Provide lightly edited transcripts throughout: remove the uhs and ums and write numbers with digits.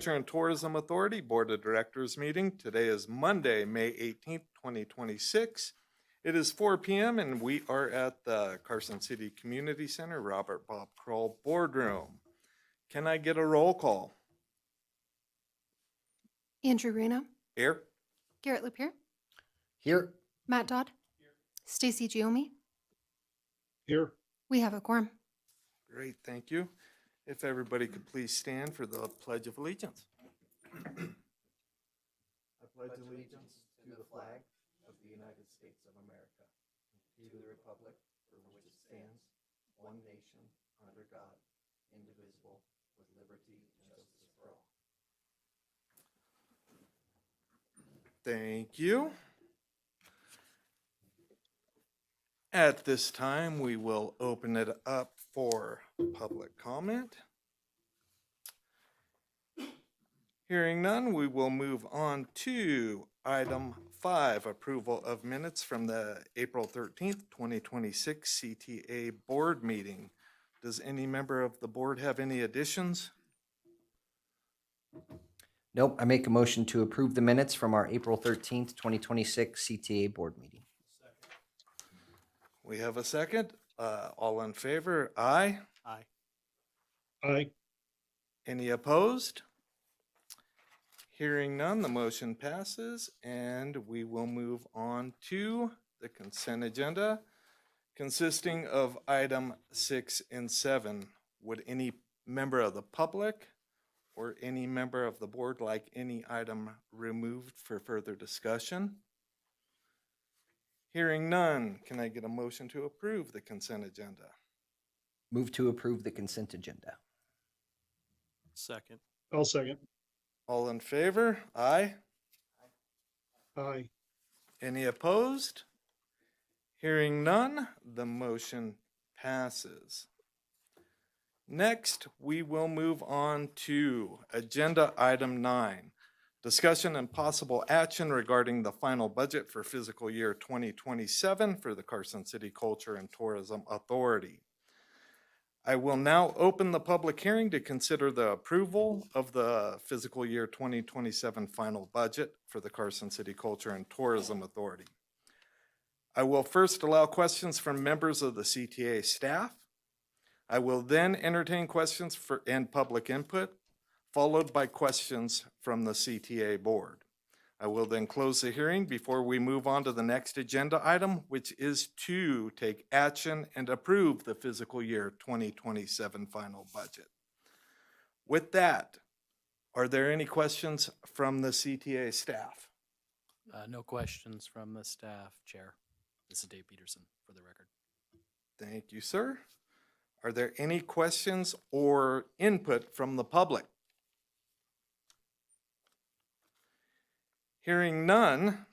Culture and Tourism Authority Board of Directors meeting. Today is Monday, May 18th, 2026. It is 4 p.m. and we are at the Carson City Community Center, Robert Bob Kroll Boardroom. Can I get a roll call? Andrew Reno, Here. Garrett Lapierre, Here. Matt Dodd, Stacy Giomi. Here. We have a quorum. Great, thank you. If everybody could please stand for the Pledge of Allegiance. I pledge allegiance to the flag of the United States of America, to the republic for which it stands, one nation, under God, indivisible, with liberty and justice for all. Thank you. At this time, we will open it up for public comment. Hearing none, we will move on to item 5, approval of minutes from the April 13th, 2026 CTA board meeting. Does any member of the board have any additions? Nope. I make a motion to approve the minutes from our April 13th, 2026 CTA board meeting. We have a second. All in favor? Aye. Aye. Aye. Any opposed? Hearing none, the motion passes, and we will move on to the consent agenda consisting of item 6 and 7. Would any member of the public or any member of the board like any item removed for further discussion? Hearing none, can I get a motion to approve the consent agenda? Move to approve the consent agenda. Second. I'll second. All in favor? Aye. Aye. Any opposed? Hearing none, the motion passes. Next, we will move on to agenda item 9, discussion and possible action regarding the final budget for fiscal year 2027 for the Carson City Culture and Tourism Authority. I will now open the public hearing to consider the approval of the fiscal year 2027 final budget for the Carson City Culture and Tourism Authority. I will first allow questions from members of the CTA staff. I will then entertain questions and public input, followed by questions from the CTA board. I will then close the hearing before we move on to the next agenda item, which is to take action and approve the fiscal year 2027 final budget. With that, are there any questions from the CTA staff? No questions from the staff, Chair. This is Dave Peterson, for the record. Thank you, sir. Are there any questions or input from the public? Hearing none,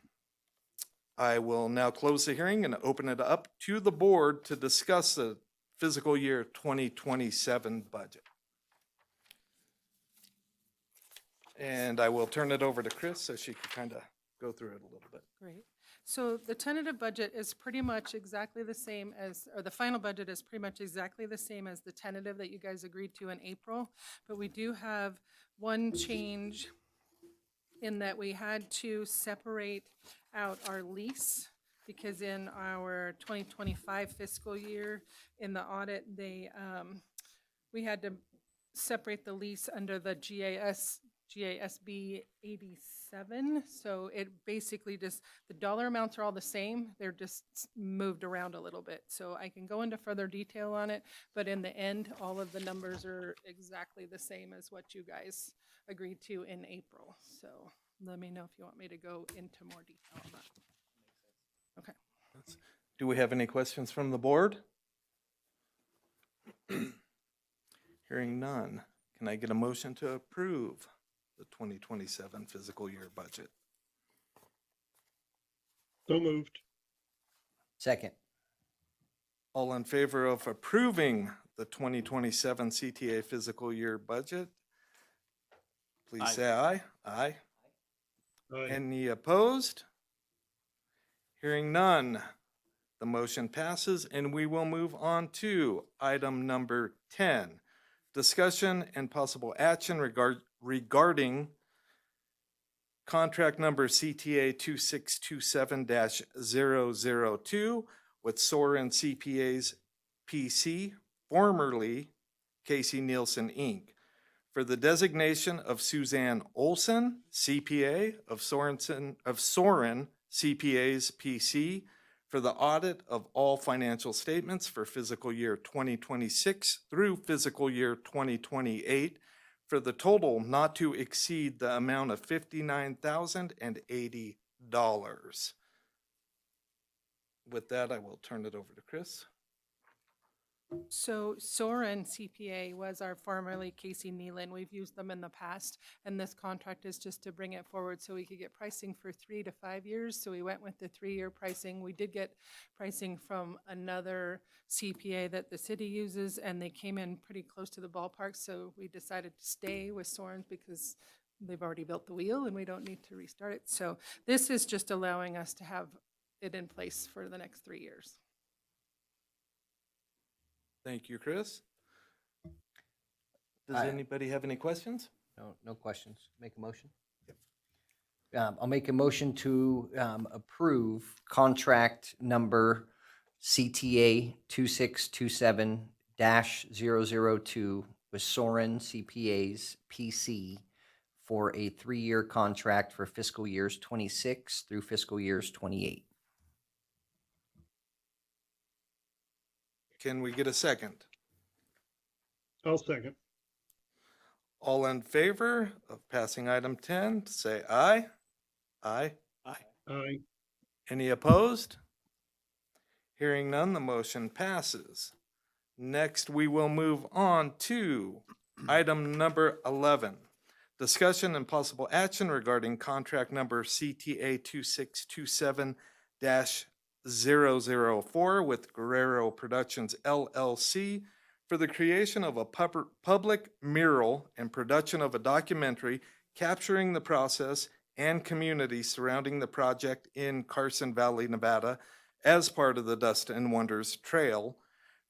I will now close the hearing and open it up to the board to discuss the fiscal year 2027 budget. And I will turn it over to Chris so she can kind of go through it a little bit. Great. So the tentative budget is pretty much exactly the same as, or the final budget is pretty much exactly the same as the tentative that you guys agreed to in April. But we do have one change in that we had to separate out our lease because in our 2025 fiscal year, in the audit, we had to separate the lease under the GASB 87. So it basically just, the dollar amounts are all the same. They're just moved around a little bit. So I can go into further detail on it, but in the end, all of the numbers are exactly the same as what you guys agreed to in April. So let me know if you want me to go into more detail on that. Okay. Do we have any questions from the board? Hearing none, can I get a motion to approve the 2027 fiscal year budget? So moved. Second. All in favor of approving the 2027 CTA fiscal year budget, please Aye. say aye. Aye. Aye. Any opposed? Hearing none, the motion passes, and we will move on to item number 10, discussion and possible action regarding contract number CTA 2627-002 with Soren CPAs PC, formerly Casey Nielsen, Inc., for the designation of Suzanne Olson, CPA of Soren CPAs PC, for the audit of all financial statements for fiscal year 2026 through fiscal year 2028, for the total not to exceed the amount of $59,080. With that, I will turn it over to Chris. So Soren CPA was our formerly Casey Nealon. We've used them in the past, and this contract is just to bring it forward so we could get pricing for 3 to 5 years. So we went with the 3-year pricing. We did get pricing from another CPA that the city uses, and they came in pretty close to the ballpark. So we decided to stay with Soren's because they've already built the wheel and we don't need to restart it. So this is just allowing us to have it in place for the next 3 years. Thank you, Chris. Does I- anybody have any questions? No questions. Make a motion? I'll make a motion to approve contract number CTA 2627-002 with Soren CPAs PC for a 3-year contract for fiscal years 26 through fiscal years 28. Can we get a second? I'll second. All in favor of passing item 10, say aye. Aye. Aye. Any opposed? Hearing none, the motion passes. Next, we will move on to item number 11. Discussion and possible action regarding contract number CTA 2627-004 with Guerrero Productions LLC for the creation of a public mural and production of a documentary capturing the process and community surrounding the project in Carson Valley, Nevada, as part of the Dust and Wonders Trail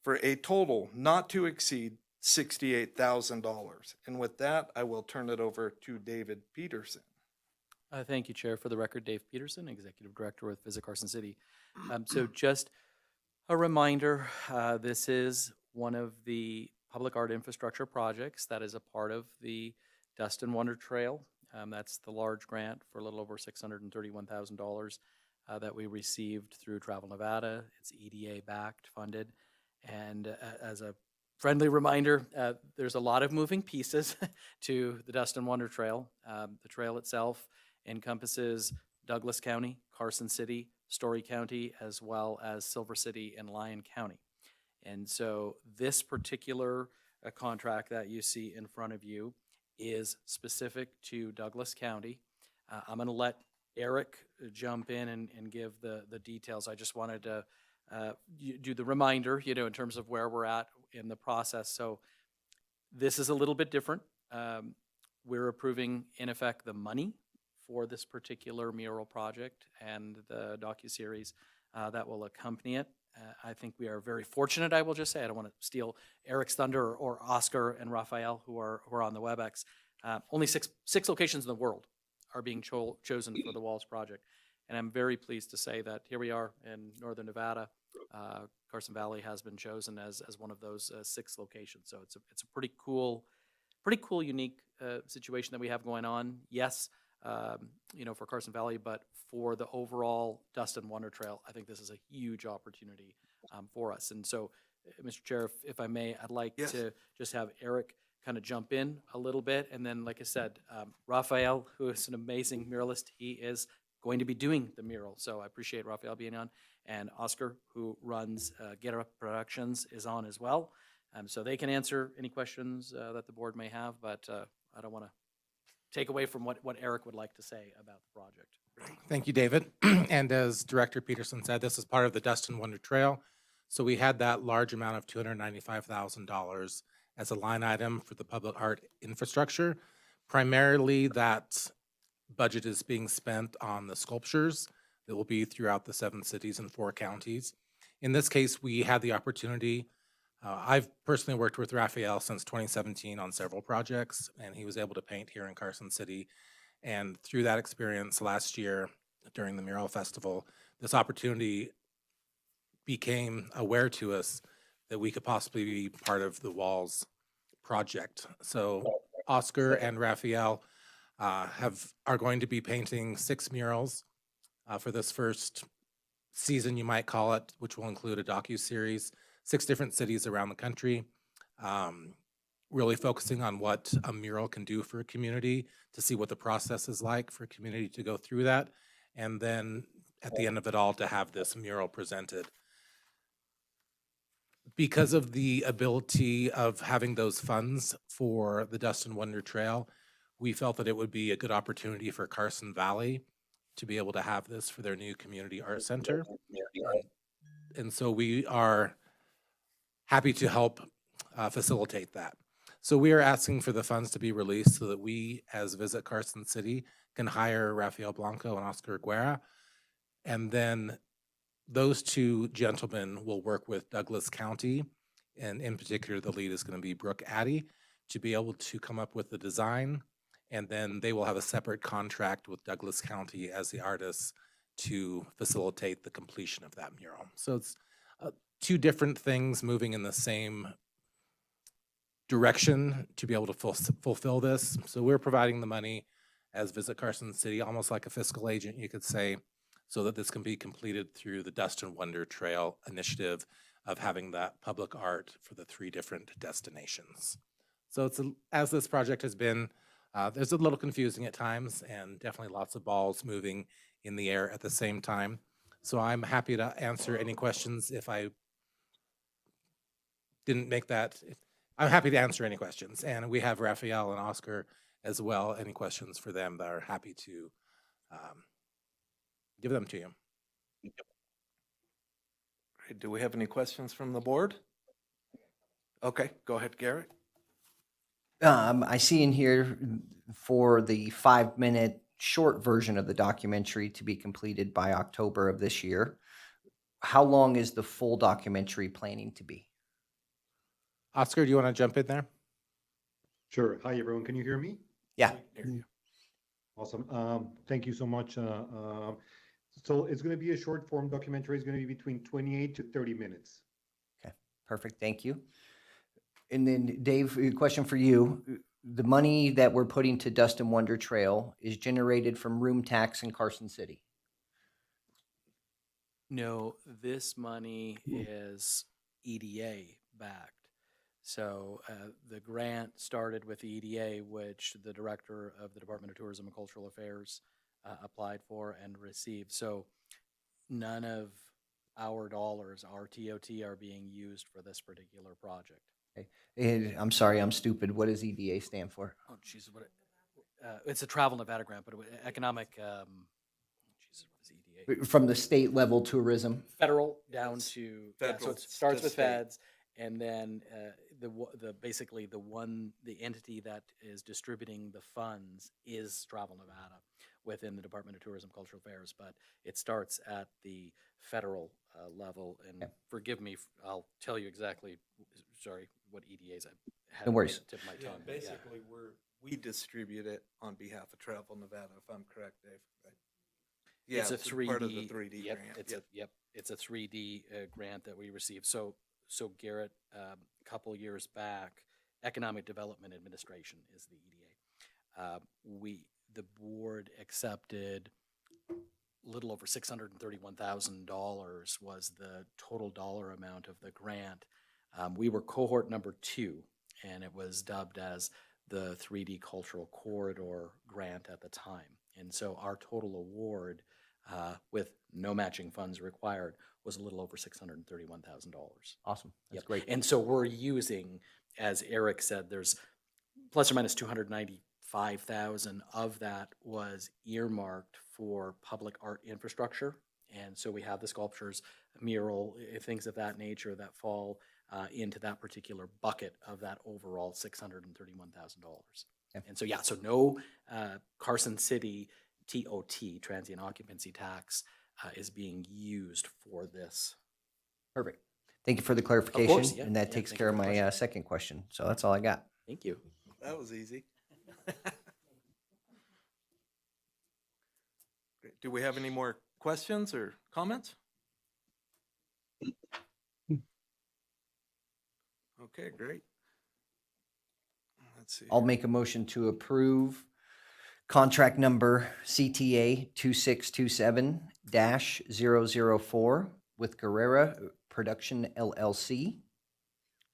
for a total not to exceed $68,000. And with that, I will turn it over to David Peterson. Thank you, Chair. For the record, Dave Peterson, Executive Director with Visit Carson City. So just a reminder, this is one of the public art infrastructure projects that is a part of the Dust and Wonder Trail. That's the large grant for a little over $631,000 that we received through Travel Nevada. It's EDA backed, funded. And as a friendly reminder, there's a lot of moving pieces to the Dust and Wonder Trail. The trail itself encompasses Douglas County, Carson City, Story County, as well as Silver City and Lyon County. And so this particular contract that you see in front of you is specific to Douglas County. I'm going to let Eric jump in and give the details. I just wanted to do the reminder, in terms of where we're at in the process. So this is a little bit different. We're approving, in effect, the money for this particular mural project and the docuseries that will accompany it. I think we are very fortunate, I will just say. I don't want to steal Eric's thunder or Oscar and Raphael, who are on the WebEx. Only six locations in the world are being chosen for the Walls project. And I'm very pleased to say that here we are in Northern Nevada. Carson Valley has been chosen as one of those 6 locations. So it's a pretty cool, unique situation that we have going on. Yes, for Carson Valley, but for the overall Dust and Wonder Trail, I think this is a huge opportunity for us. And so, Mr. Chair, if I may, I'd like to just have Eric kind of jump in a little bit. And then, like I said, Raphael, who is an amazing muralist, he is going to be doing the mural. So I appreciate Raphael being on. And Oscar, who runs Get Up Productions, is on as well. So they can answer any questions that the board may have, but I don't want to take away from what Eric would like to say about the project. Thank you, David. And as Director Peterson said, this is part of the Dust and Wonder Trail. So we had that large amount of $295,000 as a line item for the public art infrastructure. Primarily, that budget is being spent on the sculptures that will be throughout the 7 cities and 4 counties. In this case, we had the opportunity I've personally worked with Raphael since 2017 on several projects, and he was able to paint here in Carson City. And through that experience last year during the Mural Festival, this opportunity became aware to us that we could possibly be part of the Walls project. So Oscar and Raphael are going to be painting 6 murals for this first season, you might call it, which will include a docu-series, 6 different cities around the country, really focusing on what a mural can do for a community, to see what the process is like for a community to go through that, and then at the end of it all, to have this mural presented. Because of the ability of having those funds for the Dust and Wonder Trail, we felt that it would be a good opportunity for Carson Valley to be able to have this for their new community art center. And so we are happy to help facilitate that. So we are asking for the funds to be released so that we, as Visit Carson City, can hire Rafael Blanco and Oscar Guerra. And then those 2 gentlemen will work with Douglas County, and in particular, the lead is going to be Brooke Addy, to be able to come up with the design. And then they will have a separate contract with Douglas County as the artists to facilitate the completion of that mural. So it's 2 different things moving in the same direction to be able to fulfill this. So we're providing the money as Visit Carson City, almost like a fiscal agent, you could say, so that this can be completed through the Dust and Wonder Trail initiative of having that public art for the 3 different destinations. So it's as this project has been, there's a little confusing at times, and definitely lots of balls moving in the air at the same time. So I'm happy to answer any questions if I didn't make that. I'm happy to answer any questions. And we have Raphael and Oscar as well. Any questions for them, that are happy to give them to you. Great. Do we have any questions from the board? Okay, go ahead, Garrett. I see in here for the 5-minute short version of the documentary to be completed by October of this year. How long is the full documentary planning to be? Oscar, do you want to jump in there? Sure. Hi, everyone. Can you hear me? Yeah. Awesome. Thank you so much. So it's going to be a short form documentary. It's going to be between 28 to 30 minutes. Okay, perfect. Thank you. And then Dave, a question for you. The money that we're putting to Dust and Wonder Trail is generated from room tax in Carson City. No, this money is EDA backed. So the grant started with the EDA, which the director of the Department of Tourism and Cultural Affairs applied for and received. So none of our dollars, our TOT, are being used for this particular project. Okay. And I'm sorry, I'm stupid. What does EDA stand for? Oh, Jesus, it's a Travel Nevada grant, but economic, Jesus, what is EDA? From the state level tourism. Federal down to, yeah, so federal it starts to with state. feds, and then basically the entity that is distributing the funds is Travel Nevada within the Department of Tourism, Cultural Affairs, but it starts at the federal level. And Okay. forgive me, I'll tell you exactly, sorry, what EDAs I had No on worries. the tip of my Yeah, tongue. but yeah. basically, we distribute it on behalf of Travel Nevada, if I'm correct, Dave. Right? Yeah, It's a 3D. part of the 3D yep, grant. It's Yep. it's a 3D grant that we received. So Garrett, a couple years back, Economic Development Administration is the EDA. The board accepted a little over $631,000 was the total dollar amount of the grant. We were cohort number 2, and it was dubbed as the 3D Cultural Corridor Grant at the time. And so our total award, with no matching funds required, was a little over $631,000. Awesome. That's Yep. great. And so we're using, as Eric said, there's plus or minus 295,000 of that was earmarked for public art infrastructure. And so we have the sculptures, mural, things of that nature that fall into that particular bucket of that overall $631,000. Okay. And so, yeah, so no Carson City TOT, transient occupancy tax, is being used for this. Perfect. Thank you for the clarification, yeah, and that yeah, takes thank you care of for the my question. second question. So that's all I got. Thank you. That was easy. Great. Do we have any more questions or comments? Okay, great. Let's see. I'll make a motion to approve contract number CTA 2627-004 with Guerrera Production LLC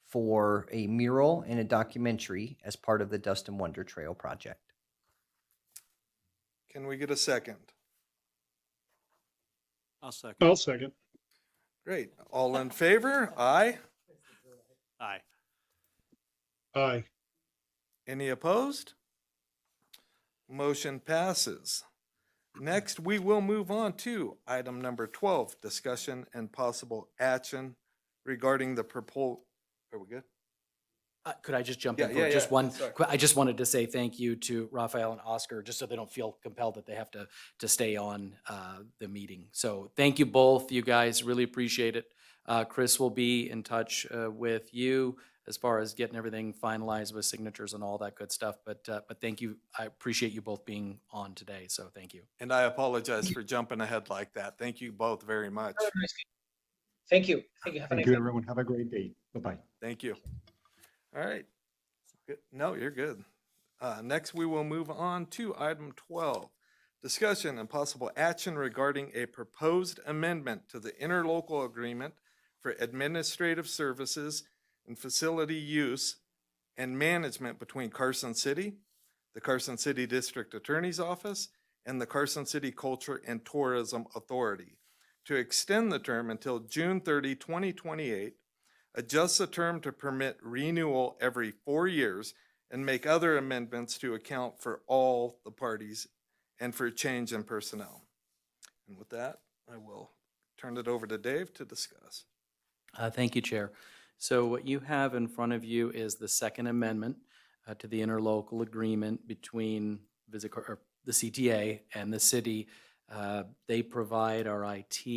for a mural and a documentary as part of the Dust and Wonder Trail project. Can we get a second? I'll second. Great. All in favor? Aye. Aye. Any opposed? Motion passes. Next, we will move on to item number 12, discussion and possible action regarding the are we good? Could I just jump Yeah, in for yeah, just yeah, one? sorry. I just wanted to say thank you to Raphael and Oscar, just so they don't feel compelled that they have to stay on the meeting. So thank you both, you guys, really appreciate it. Chris will be in touch with you as far as getting everything finalized with signatures and all that good stuff. But thank you. I appreciate you both being on today. So thank you. And I apologize for jumping ahead like that. Thank you both very much. Thank you. Thank you. Have a Thank nice you, day. everyone. Have a great day. Bye-bye. Thank you. All right. Good. No, you're good. Next, we will move on to item 12, discussion and possible action regarding a proposed amendment to the interlocal agreement for administrative services and facility use and management between Carson City, the Carson City District Attorney's Office, and the Carson City Culture and Tourism Authority to extend the term until June 30, 2028, adjust the term to permit renewal every 4 years, and make other amendments to account for all the parties and for change in personnel. And with that, I will turn it over to Dave to discuss. Thank you, Chair. So what you have in front of you is the Second Amendment to the interlocal agreement between the CTA and the city. They provide our IT,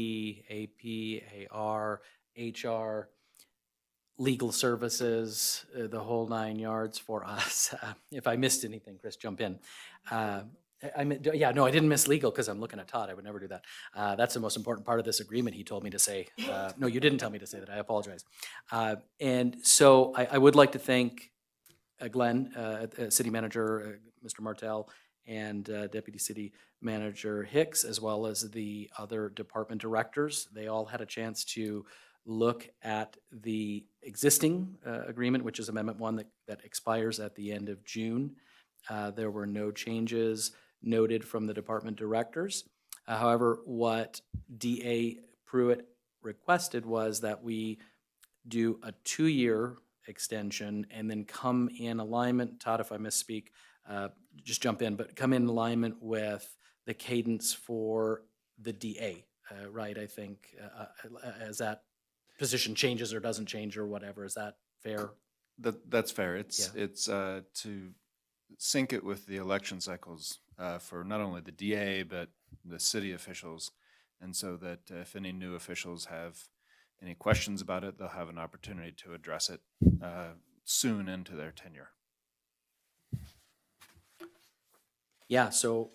AP, AR, HR, legal services, the whole 9 yards for us. If I missed anything, Chris, jump in. Yeah, no, I didn't miss legal because I'm looking at Todd. I would never do that. That's the most important part of this agreement. He told me to say. No, you didn't tell me to say that. I apologize. And so I would like to thank Glenn, City Manager Mr. Martell, and Deputy City Manager Hicks, as well as the other department directors. They all had a chance to look at the existing agreement, which is Amendment 1 that expires at the end of June. There were no changes noted from the department directors. However, what DA Pruitt requested was that we do a 2-year extension and then come in alignment, Todd, if I misspeak, just jump in, but come in alignment with the cadence for the DA, right? I think as that position changes or doesn't change or whatever, is that fair? That's fair. It's Yeah. it's to sync it with the election cycles for not only the DA but the city officials, and so that if any new officials have any questions about it, they'll have an opportunity to address it soon into their tenure. Yeah, so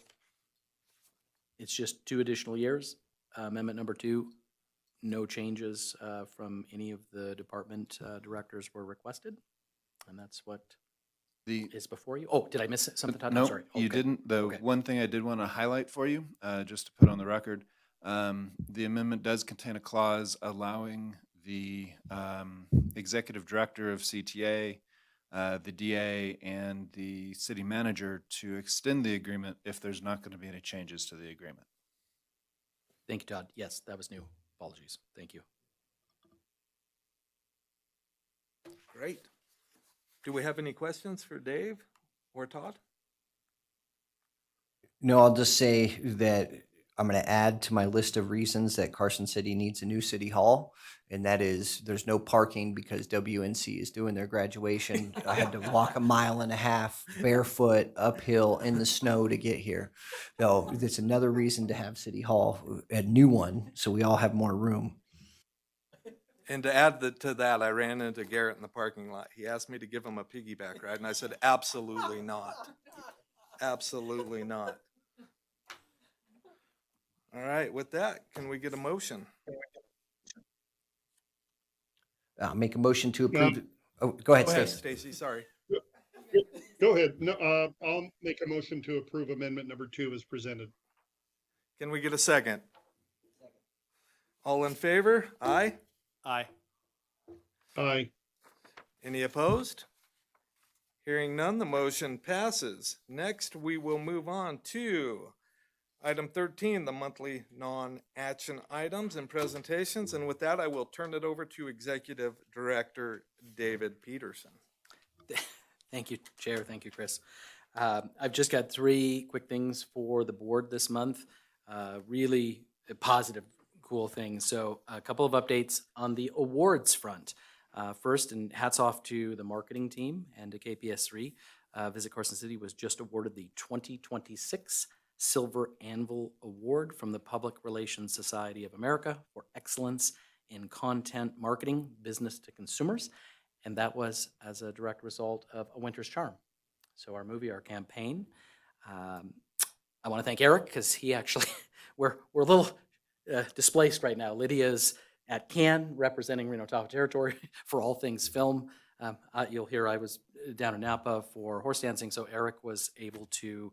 it's just 2 additional years. Amendment number 2, no changes from any of the department directors were requested. And that's what The is before you. Oh, did I miss something, Todd? I'm No, sorry. you Okay. didn't. The Okay. one thing I did want to highlight for you, just to put on the record, the amendment does contain a clause allowing the executive director of CTA, the DA, and the city manager to extend the agreement if there's not going to be any changes to the agreement. Thank you, Todd. Yes, that was new. Apologies. Thank you. Great. Do we have any questions for Dave or Todd? No, I'll just say that I'm going to add to my list of reasons that Carson City needs a new city hall, and that is there's no parking because WNC is doing their graduation. I had to walk 1.5 miles barefoot uphill in the snow to get here. So that's another reason to have City Hall, a new one, so we all have more room. And to add to that, I ran into Garrett in the parking lot. He asked me to give him a piggyback ride, and I said, absolutely not. Absolutely not. All right, with that, can we get a motion? Make a motion to approve. Oh, go ahead, Go ahead, Stacy. Stacy, sorry. Go ahead. No, I'll make a motion to approve amendment number 2 as presented. Can we get a second? All in favor? Aye. Aye. Aye. Any opposed? Hearing none, the motion passes. Next, we will move on to item 13, the monthly non-action items and presentations. And with that, I will turn it over to Executive Director David Peterson. Thank you, Chair. Thank you, Chris. I've just got 3 quick things for the board this month. Really positive, cool things. So a couple of updates on the awards front. First, and hats off to the marketing team and to KPS3. Visit Carson City was just awarded the 2026 Silver Anvil Award from the Public Relations Society of America for excellence in content marketing, business to consumers. And that was as a direct result of A Winter's Charm. So our movie, our campaign. I want to thank Eric because he actually, we're a little displaced right now. Lydia's at Cannes representing Reno Tahoe Territory for all things film. You'll hear I was down in Napa for horse dancing, so Eric was able to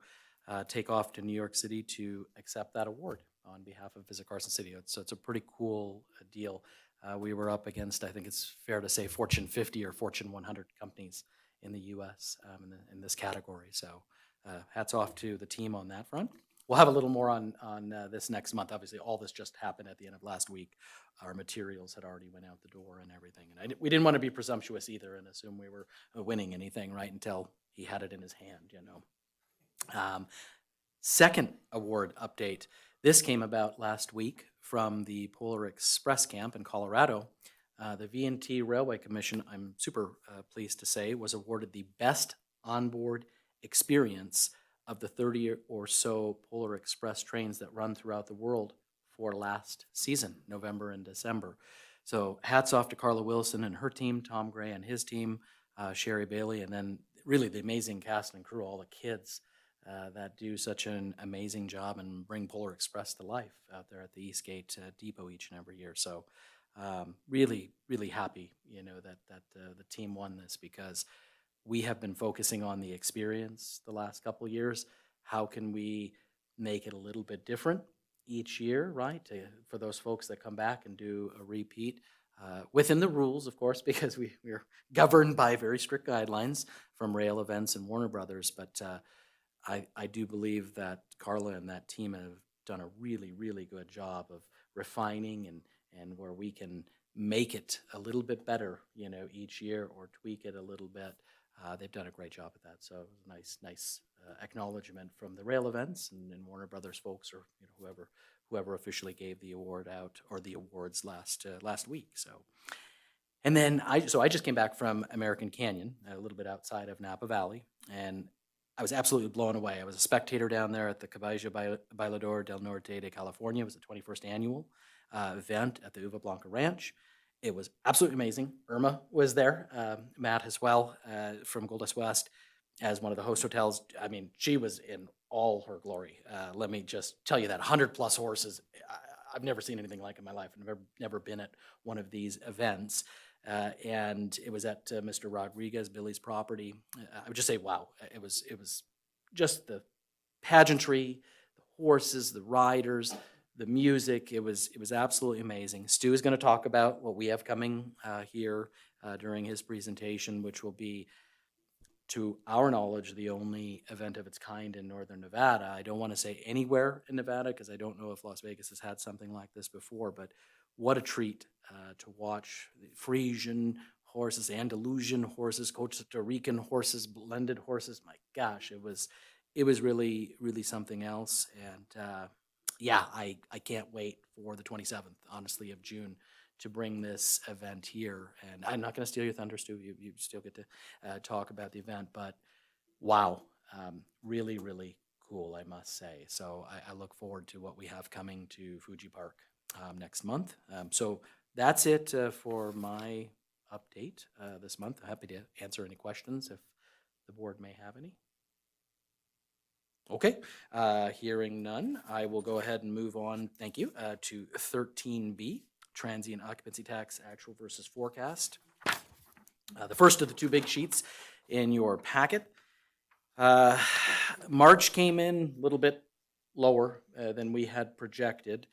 take off to New York City to accept that award on behalf of Visit Carson City. So it's a pretty cool deal. We were up against, I think it's fair to say, Fortune 50 or Fortune 100 companies in the U.S. In this category. So hats off to the team on that front. We'll have a little more on this next month. Obviously, all this just happened at the end of last week. Our materials had already went out the door and everything. And we didn't want to be presumptuous either and assume we were winning anything, right, until he had it in his hand, you know. Second award update. This came about last week from the Polar Express camp in Colorado. The V&T Railway Commission, I'm super pleased to say, was awarded the best onboard experience of the 30 or so Polar Express trains that run throughout the world for last season, November and December. So hats off to Carla Wilson and her team, Tom Gray and his team, Sherry Bailey, and then really the amazing cast and crew, all the kids that do such an amazing job and bring Polar Express to life out there at the Eastgate Depot each and every year. So really, really happy, you know, that the team won this because we have been focusing on the experience the last couple of years. How can we make it a little bit different each year, right? For those folks that come back and do a repeat within the rules, of course, because we're governed by very strict guidelines from Rail Events and Warner Brothers. But I do believe that Carla and that team have done a really, really good job of refining and where we can make it a little bit better, you know, each year or tweak it a little bit. They've done a great job at that. So it was nice acknowledgement from the Rail Events and Warner Brothers folks, or you know, whoever officially gave the award out or the awards last week. So, and then I just came back from American Canyon, a little bit outside of Napa Valley, and I was absolutely blown away. I was a spectator down there at the Caballo Bailador del Norte de California. It was the 21st annual event at the Uva Blanca Ranch. It was absolutely amazing. Irma was there, Matt as well, from Goldust West, as one of the host hotels. I mean, she was in all her glory. Let me just tell you that 100 plus horses. I've never seen anything like it in my life. I've never been at one of these events. And it was at Mr. Rodriguez, Billy's property. I would just say, wow, it was just the pageantry, the horses, the riders, the music. It was absolutely amazing. Stu is going to talk about what we have coming here during his presentation, which will be, to our knowledge, the only event of its kind in Northern Nevada. I don't want to say anywhere in Nevada because I don't know if Las Vegas has had something like this before, but what a treat to watch the Frisian horses, Andalusian horses, Costa Rican horses, blended horses. My gosh, it was really, really something else. And yeah, I can't wait for the 27th, honestly, of June to bring this event here. And I'm not going to steal your thunder, Stu. You still get to talk about the event, but wow, really, really cool, I must say. So I look forward to what we have coming to Fuji Park next month. So that's it for my update this month. Happy to answer any questions if the board may have any. Okay, hearing none, I will go ahead and move on, thank you, to 13B, transient occupancy tax actual versus forecast. The first of the two big sheets in your packet. March came in a little bit lower than we had projected,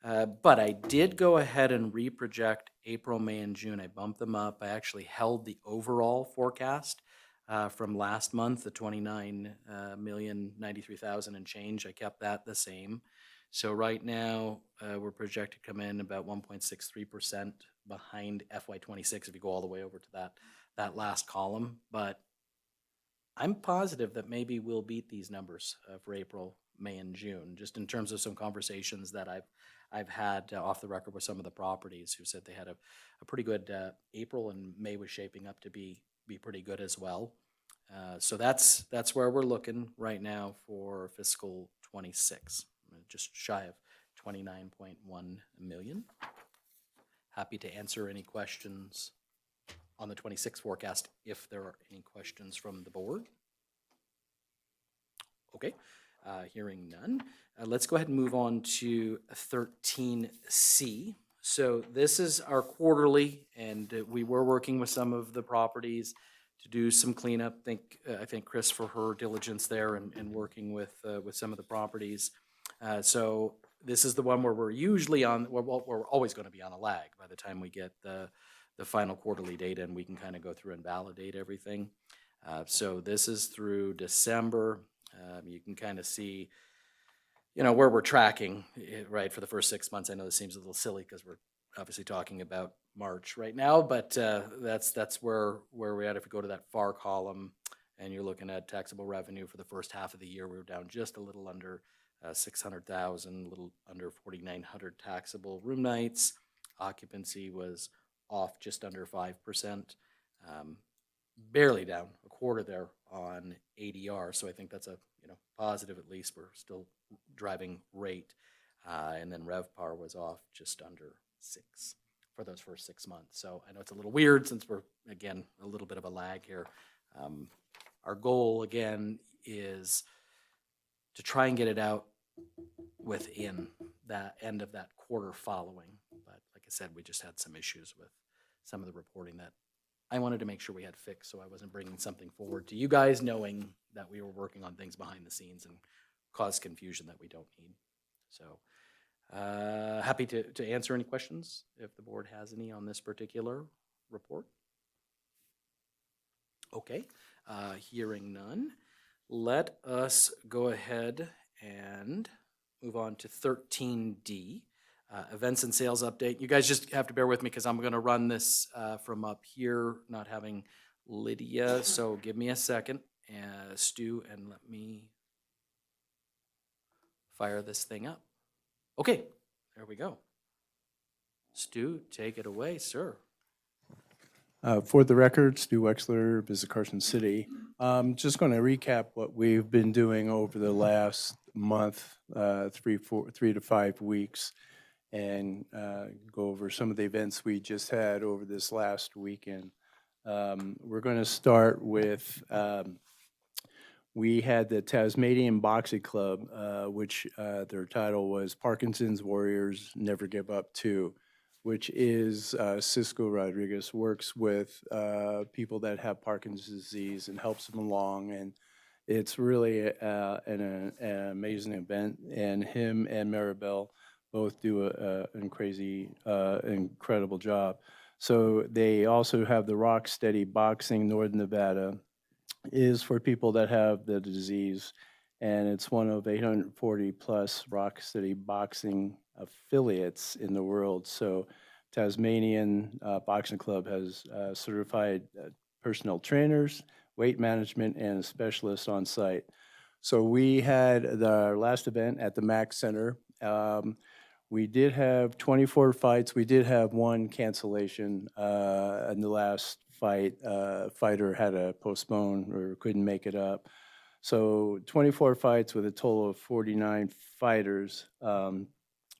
but I did go ahead and reproject April, May, and June. I bumped them up. I actually held the overall forecast from last month, the 29,093,000 and change. I kept that the same. So right now, we're projected to come in about 1.63% behind FY26 if you go all the way over to that last column. But I'm positive that maybe we'll beat these numbers for April, May, and June, just in terms of some conversations that I've had off the record with some of the properties who said they had a pretty good April, and May was shaping up to be pretty good as well. So that's where we're looking right now for fiscal 26, just shy of 29.1 million. Happy to answer any questions on the 26 forecast if there are any questions from the board. Okay, hearing none. Let's go ahead and move on to 13C. So this is our quarterly, and we were working with some of the properties to do some cleanup. I think Chris for her diligence there and working with some of the properties. So this is the one where we're usually on, we're always going to be on a lag by the time we get the final quarterly data, and we can kind of go through and validate everything. So this is through December. You can kind of see, where we're tracking, right, for the first 6 months. I know this seems a little silly because we're obviously talking about March right now, but that's where we're at. If we go to that far column and you're looking at taxable revenue for the first half of the year, we were down just a little under 600,000, a little under 4,900 taxable room nights. Occupancy was off just under 5%, barely down a quarter there on ADR. So I think that's a positive. At least we're still driving rate, and then RevPAR was off just under 6 for those first 6 months. So I know it's a little weird since we're again a little bit of a lag here. Our goal again is to try and get it out within that end of that quarter following. But like I said, we just had some issues with some of the reporting that I wanted to make sure we had fixed, so I wasn't bringing something forward to you guys knowing that we were working on things behind the scenes and cause confusion that we don't need. So happy to answer any questions if the board has any on this particular report. Okay, hearing none, let us go ahead and move on to 13D. Events and sales update. You guys just have to bear with me because I'm going to run this from up here, not having Lydia. So give me a second, Stu, and let me fire this thing up. Okay, there we go. Stu, take it away, sir. For the record, Stu Wexler, Visit Carson City. Just going to recap what we've been doing over the last month, 3 to 5 weeks, and go over some of the events we just had over this last weekend. We're going to start with, we had the Tasmanian Boxing Club, which their title was Parkinson's Warriors Never Give Up 2, which is Cisco Rodriguez works with people that have Parkinson's disease and helps them along. And it's really an amazing event. And him and Maribel both do an incredible job. So they also have the Rock Steady Boxing Northern Nevada, is for people that have the disease, and it's one of 840 plus Rock Steady Boxing affiliates in the world. So Tasmanian Boxing Club has certified personnel trainers, weight management, and specialists on site. So we had our last event at the Mac Center. We did have 24 fights. We did have one cancellation in the last fight. Fighter had to postpone or couldn't make it up. So 24 fights with a total of 49 fighters.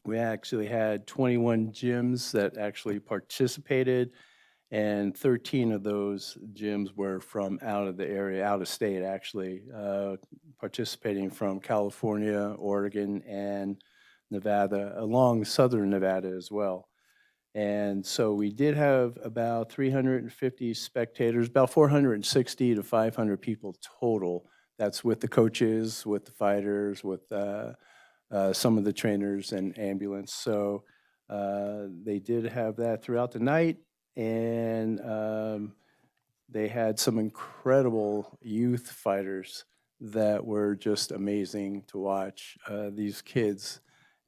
We actually had 21 gyms that actually participated, and 13 of those gyms were from out of the area, out of state, actually, participating from California, Oregon, and Nevada, along southern Nevada as well. And so we did have about 350 spectators, about 460 to 500 people total. That's with the coaches, with the fighters, with some of the trainers and ambulance. So they did have that throughout the night, and they had some incredible youth fighters that were just amazing to watch. These kids,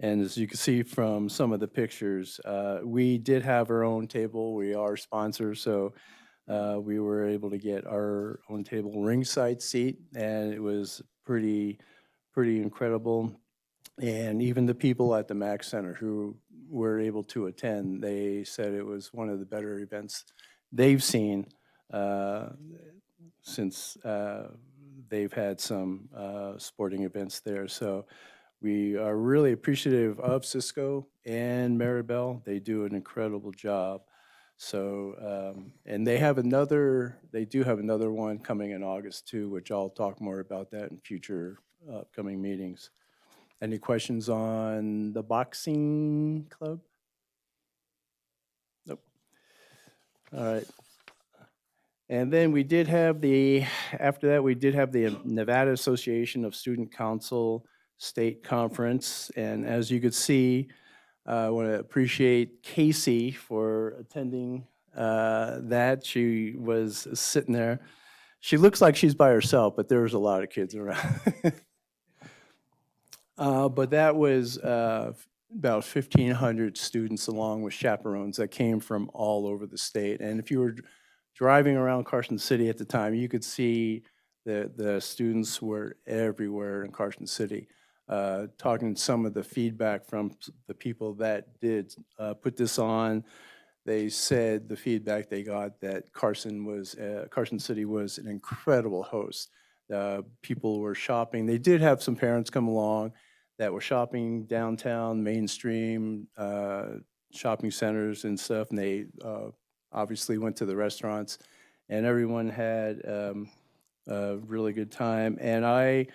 and as you can see from some of the pictures, we did have our own table. We are sponsors, so we were able to get our own table ringside seat, and it was pretty incredible. And even the people at the Mac Center who were able to attend, they said it was one of the better events they've seen since they've had some sporting events there. So we are really appreciative of Cisco and Maribel. They do an incredible job. So, and they do have another one coming in August too, which I'll talk more about that in future upcoming meetings. Any questions on the boxing club? Nope. All right. And then we did have after that, we did have the Nevada Association of Student Council State Conference. And as you could see, I want to appreciate Casey for attending that. She was sitting there. She looks like she's by herself, but there's a lot of kids around. But that was about 1,500 students along with chaperones that came from all over the state. And if you were driving around Carson City at the time, you could see the students were everywhere in Carson City. Talking some of the feedback from the people that did put this on, they said the feedback they got that Carson City was an incredible host. People were shopping. They did have some parents come along that were shopping downtown, mainstream shopping centers and stuff, and they obviously went to the restaurants, and everyone had a really good time. And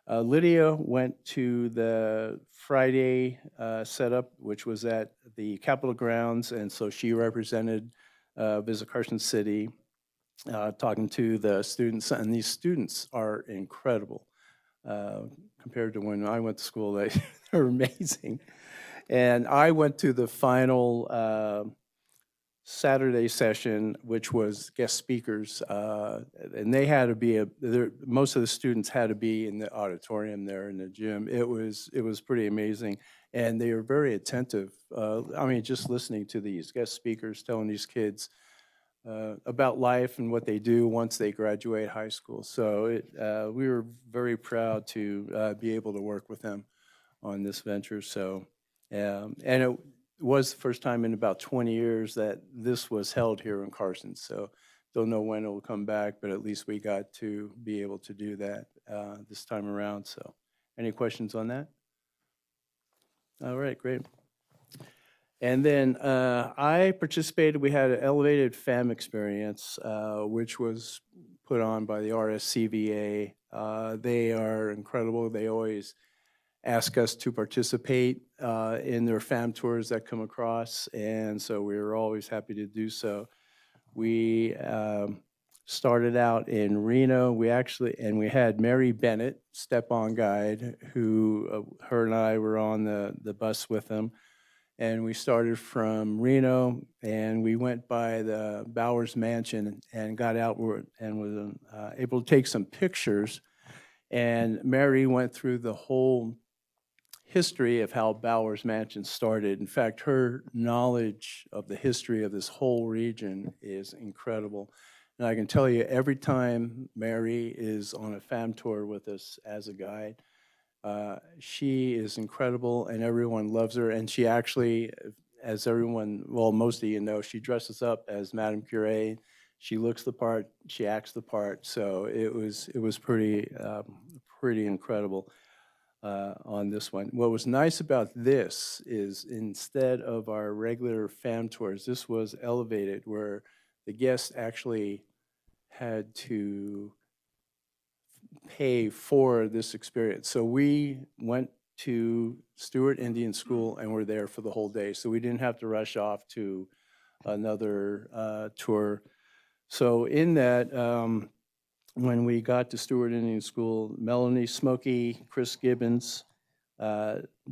Lydia went to the Friday setup, which was at the Capitol grounds, and so she represented Visit Carson City, talking to the students, and these students are incredible. Compared to when I went to school, they're amazing. And I went to the final Saturday session, which was guest speakers, and they had to be most of the students had to be in the auditorium there in the gym. It was pretty amazing, and they were very attentive. I mean, just listening to these guest speakers telling these kids about life and what they do once they graduate high school. So we were very proud to be able to work with them on this venture. So, and it was the first time in about 20 years that this was held here in Carson. So don't know when it will come back, but at least we got to be able to do that this time around. So any questions on that? All right, great. And then I participated, we had an elevated FAM experience, which was put on by the RSCVA. They are incredible. They always ask us to participate in their FAM tours that come across, and so we were always happy to do so. We started out in Reno. We had Mary Bennett, step-on guide, who her and I were on the bus with them. And we started from Reno, and we went by the Bowers Mansion and got out and was able to take some pictures. And Mary went through the whole history of how Bowers Mansion started. In fact, her knowledge of the history of this whole region is incredible. And I can tell you, every time Mary is on a FAM tour with us as a guide, she is incredible, and everyone loves her. And she actually, as everyone, well, most of you know, she dresses up as Madame Curie. She looks the part, she acts the part. So it was pretty incredible. on this one. What was nice about this is instead of our regular fam tours, this was elevated where the guests actually had to pay for this experience. So we went to Stewart Indian School and were there for the whole day. So we didn't have to rush off to another tour. So in that, when we got to Stewart Indian School, Melanie Smokey, Chris Gibbons,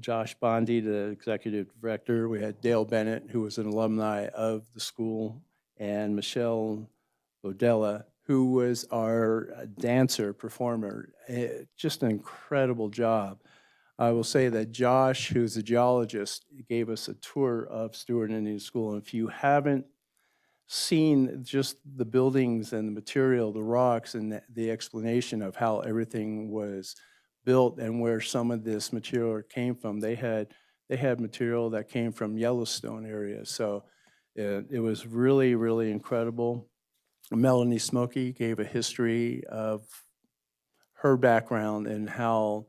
Josh Bondi, the executive director. We had Dale Bennett, who was an alumni of the school, and Michelle Bodella, who was our dancer, performer. Just an incredible job. I will say that Josh, who's a geologist, gave us a tour of Stewart Indian School. And if you haven't seen just the buildings and the material, the rocks, and the explanation of how everything was built and where some of this material came from, they had material that came from Yellowstone area. So it was really, really incredible. Melanie Smokey gave a history of her background and how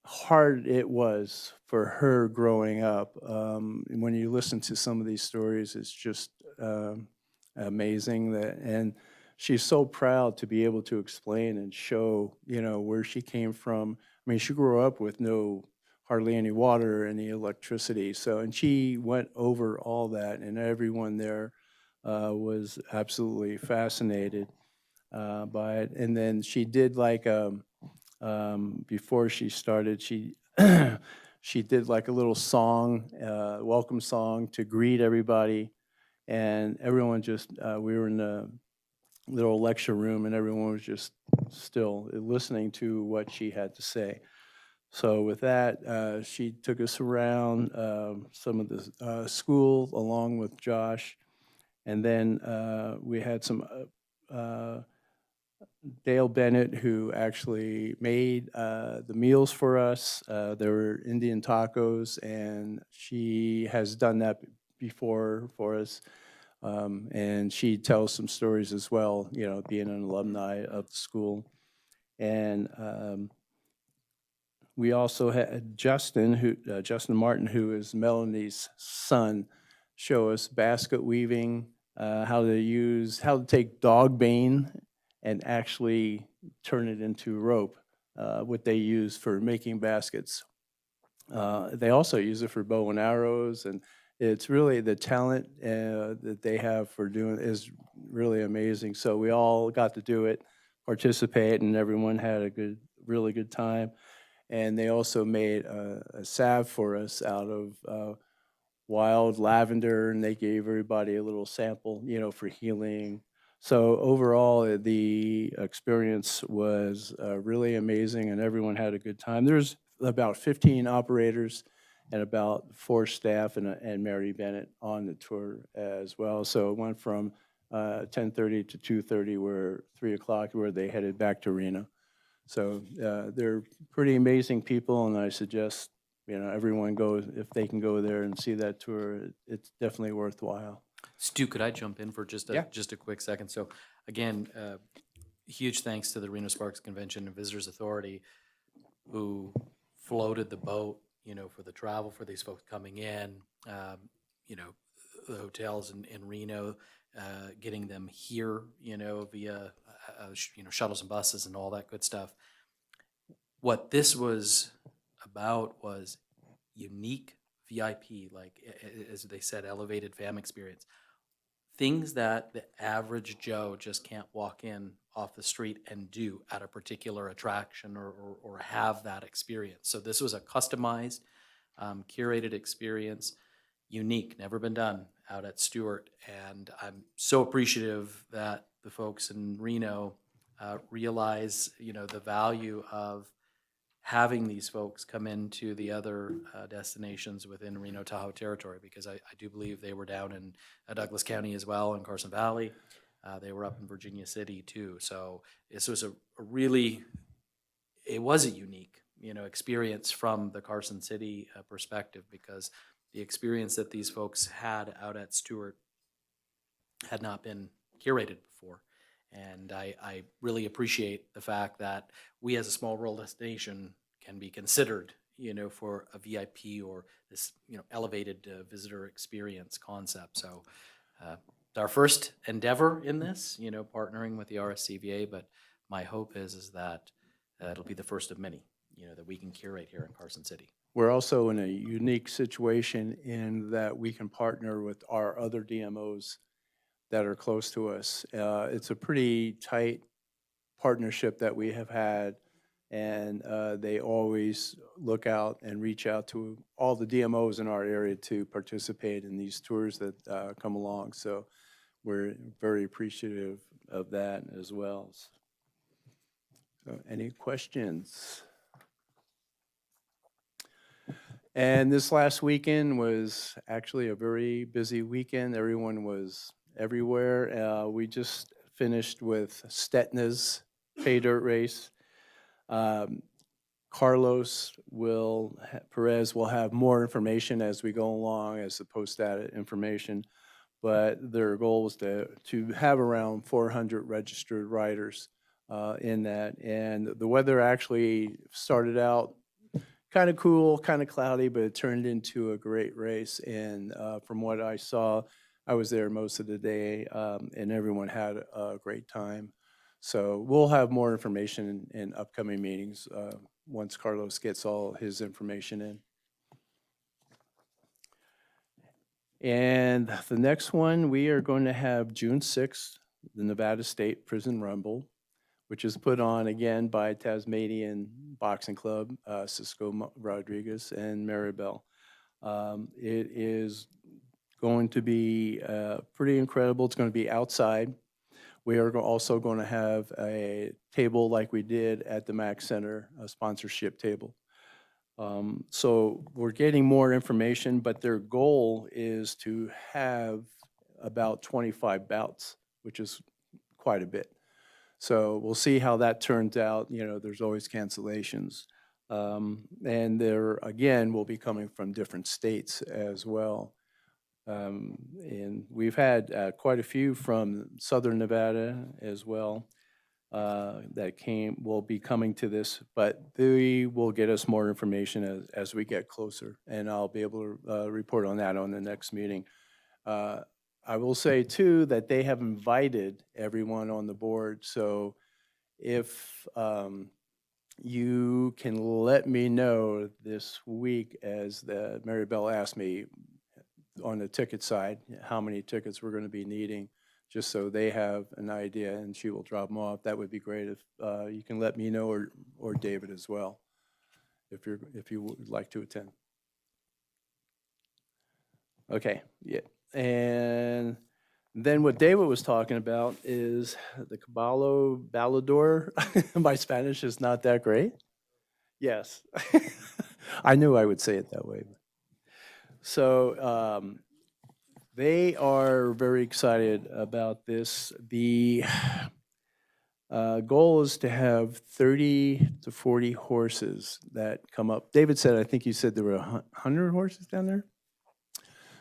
hard it was for her growing up. And when you listen to some of these stories, it's just amazing and she's so proud to be able to explain and show, where she came from. I mean, she grew up with hardly any water, any electricity. So, and she went over all that, and everyone there was absolutely fascinated by it. And then she did before she started, she she did like a little song, welcome song to greet everybody, and everyone just we were in the little lecture room, and everyone was just still listening to what she had to say. So with that, she took us around some of the school along with Josh, and then we had some Dale Bennett, who actually made the meals for us. There were Indian tacos, and she has done that before for us. And she tells some stories as well, being an alumni of the school. And we also had Justin Martin, who is Melanie's son, show us basket weaving, how to take dog bane and actually turn it into rope, what they use for making baskets. They also use it for bow and arrows, and it's really the talent that they have for doing is really amazing. So we all got to do it, participate, and everyone had a really good time. And they also made a salve for us out of wild lavender, and they gave everybody a little sample, for healing. So overall, the experience was really amazing, and everyone had a good time. There's about 15 operators and about 4 staff and Mary Bennett on the tour as well. So it went from 10:30 to 2:30, where 3 o'clock, where they headed back to Reno. So they're pretty amazing people, and I suggest everyone goes, if they can go there and see that tour. It's definitely worthwhile. Stu, could I jump in for just a quick second? So again, huge thanks to the Reno Sparks Convention and Visitors Authority, who floated the boat, for the travel for these folks coming in, the hotels in Reno, getting them here, via, shuttles and buses and all that good stuff. What this was about was unique VIP, like as they said, elevated fam experience. Things that the average Joe just can't walk in off the street and do at a particular attraction or have that experience. So this was a customized, curated experience, unique, never been done out at Stewart. And I'm so appreciative that the folks in Reno realize, the value of having these folks come into the other destinations within Reno Tahoe territory, because I do believe they were down in Douglas County as well, in Carson Valley. They were up in Virginia City too. So this was it was a unique, experience from the Carson City perspective, because the experience that these folks had out at Stewart had not been curated before. And I really appreciate the fact that we, as a small rural destination, can be considered, for a VIP or this, elevated visitor experience concept. So it's our first endeavor in this, partnering with the RSCVA, but my hope is that it'll be the first of many, that we can curate here in Carson City. We're also in a unique situation in that we can partner with our other DMOs that are close to us. It's a pretty tight partnership that we have had, and they always look out and reach out to all the DMOs in our area to participate in these tours that come along. So we're very appreciative of that as well. So any questions? And this last weekend was actually a very busy weekend. Everyone was everywhere. We just finished with Stetna's pay dirt race. Carlos Perez will have more information as we go along as the post-data information, but their goal was to have around 400 registered riders in that. And the weather actually started out kind of cool, kind of cloudy, but it turned into a great race. And from what I saw, I was there most of the day, and everyone had a great time. So we'll have more information in upcoming meetings once Carlos gets all his information in. And the next one, we are going to have June 6th, the Nevada State Prison Rumble, which is put on again by Tasmanian Boxing Club, Cisco Rodriguez and Maribel. It is going to be pretty incredible. It's going to be outside. We are also going to have a table like we did at the Mac Center, a sponsorship table. So we're getting more information, but their goal is to have about 25 bouts, which is quite a bit. So we'll see how that turns out. There's always cancellations. And there, again, will be coming from different states as well. And we've had quite a few from Southern Nevada as well that will be coming to this, but they will get us more information as we get closer, and I'll be able to report on that on the next meeting. I will say, too, that they have invited everyone on the board, so if you can let me know this week, as Maribel asked me on the ticket side, how many tickets we're going to be needing, just so they have an idea, and she will drop them off. That would be great if you can let me know, or David as well, if you would like to attend. Okay, yeah. And then what David was talking about is the Caballo Balador. My Spanish is not that great. Yes. I knew I would say it that way. So they are very excited about this. The goal is to have 30 to 40 horses that come up. David said, I think you said there were 100 horses down there?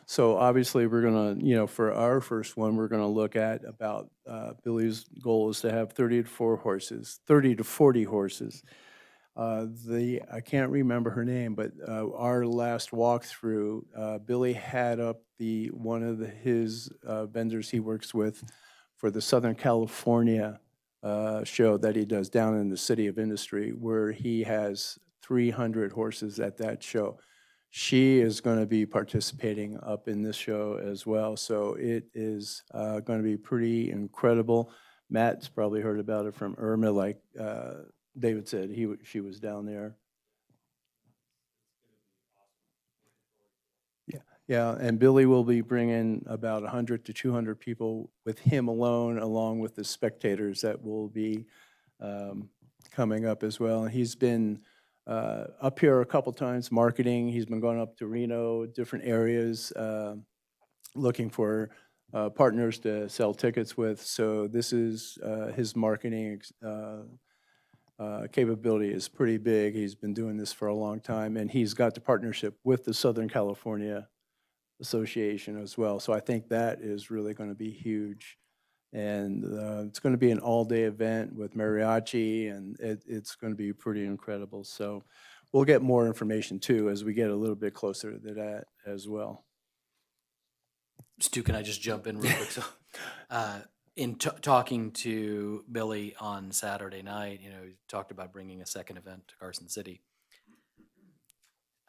So obviously we're going to, for our first one, we're going to look at about, Billy's goal is to have 30 to 40 horses. I can't remember her name, but our last walkthrough, Billy had up one of his vendors he works with for the Southern California show that he does down in the City of Industry, where he has 300 horses at that show. She is going to be participating up in this show as well, so it is going to be pretty incredible. Matt's probably heard about it from Irma, like David said, she was down there. Yeah, and Billy will be bringing about 100 to 200 people with him alone, along with the spectators that will be coming up as well. And he's been up here a couple times marketing. He's been going up to Reno, different areas, looking for partners to sell tickets with. So this is his marketing capability is pretty big. He's been doing this for a long time, and he's got the partnership with the Southern California Association as well. So I think that is really going to be huge. And it's going to be an all-day event with mariachi, and it's going to be pretty incredible. So we'll get more information too as we get a little bit closer to that as well. Stu, can I just jump in real quick? So, in talking to Billy on Saturday night, he talked about bringing a second event to Carson City.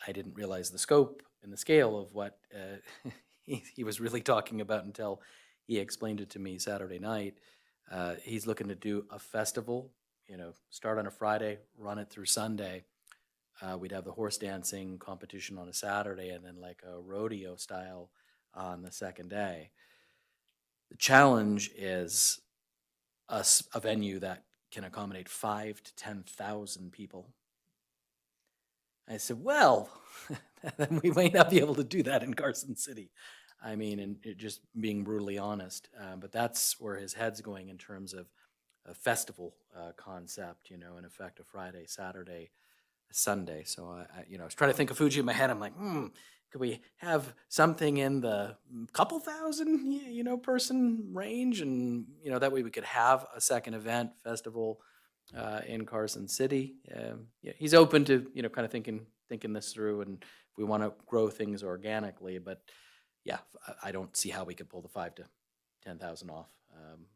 I didn't realize the scope and the scale of what he was really talking about until he explained it to me Saturday night. He's looking to do a festival, start on a Friday, run it through Sunday. We'd have the horse dancing competition on a Saturday and then like a rodeo style on the second day. The challenge is a venue that can accommodate 5,000 to 10,000 people. I said, well, then we might not be able to do that in Carson City. I mean, and just being brutally honest, but that's where his head's going in terms of a festival concept, in effect, a Friday, Saturday, Sunday. So I was trying to think of Fuji in my head. I'm like, could we have something in the couple thousand, person range, and that way we could have a second event festival in Carson City. Yeah, he's open to kind of thinking this through, and if we want to grow things organically. But yeah, I don't see how we could pull the 5,000 to 10,000 off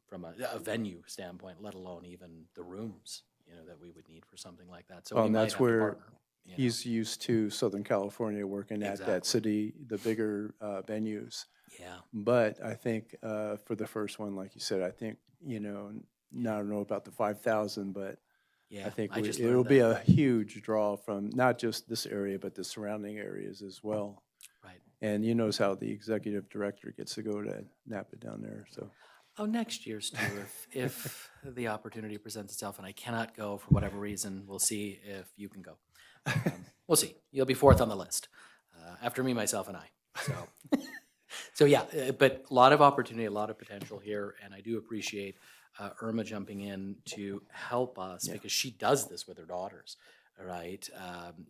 from a venue standpoint, let alone even the rooms that we would need for something like that. So Well, we and might that's have to where partner. he's used to Southern California working at that Exactly. city, the bigger venues. Yeah. But I think for the first one, like you said, I think, I don't know about the 5,000, but Yeah, I think just it'll learned be that. a huge draw from not just this area, but the surrounding areas as well. Right. And you knows how the executive director gets to go to Napa down there, so. Oh, next year's tour, if the opportunity presents itself and I cannot go for whatever reason, we'll see if you can go. We'll see. You'll be fourth on the list, after me, myself, and I. So yeah, but a lot of opportunity, a lot of potential here, and I do appreciate Irma jumping in to help us because she does this with her daughters, right?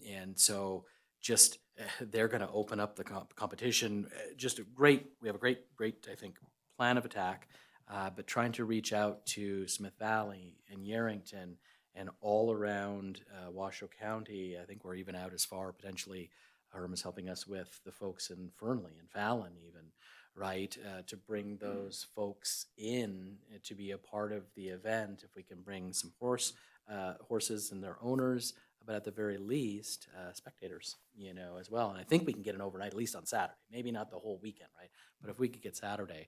And so just they're going to open up the competition. Just we have a great, I think, plan of attack. But trying to reach out to Smith Valley and Yerington and all around Washoe County. I think we're even out as far potentially. Herm is helping us with the folks in Fernley and Fallon even, right? To bring those folks in to be a part of the event. If we can bring some horses and their owners, but at the very least, spectators, as well. And I think we can get an overnight, at least on Saturday. Maybe not the whole weekend, right? But if we could get Saturday,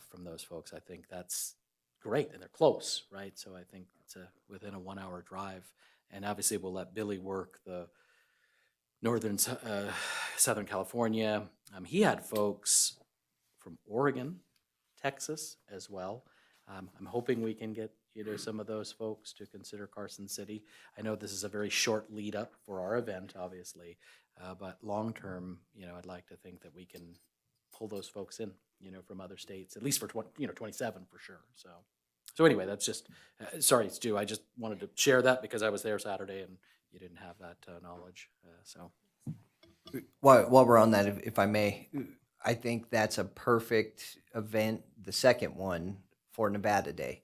from those folks, I think that's great, and they're close, right? So I think it's within a 1 hour drive, and obviously we'll let Billy work the northern Southern California. He had folks from Oregon, Texas as well. I'm hoping we can get some of those folks to consider Carson City. I know this is a very short lead up for our event, obviously, but long term, I'd like to think that we can pull those folks in, from other states, at least for 27 for sure. So anyway, that's just, sorry, Stu, I just wanted to share that because I was there Saturday and you didn't have that knowledge. While we're on that, if I may, I think that's a perfect event, the second one for Nevada Day,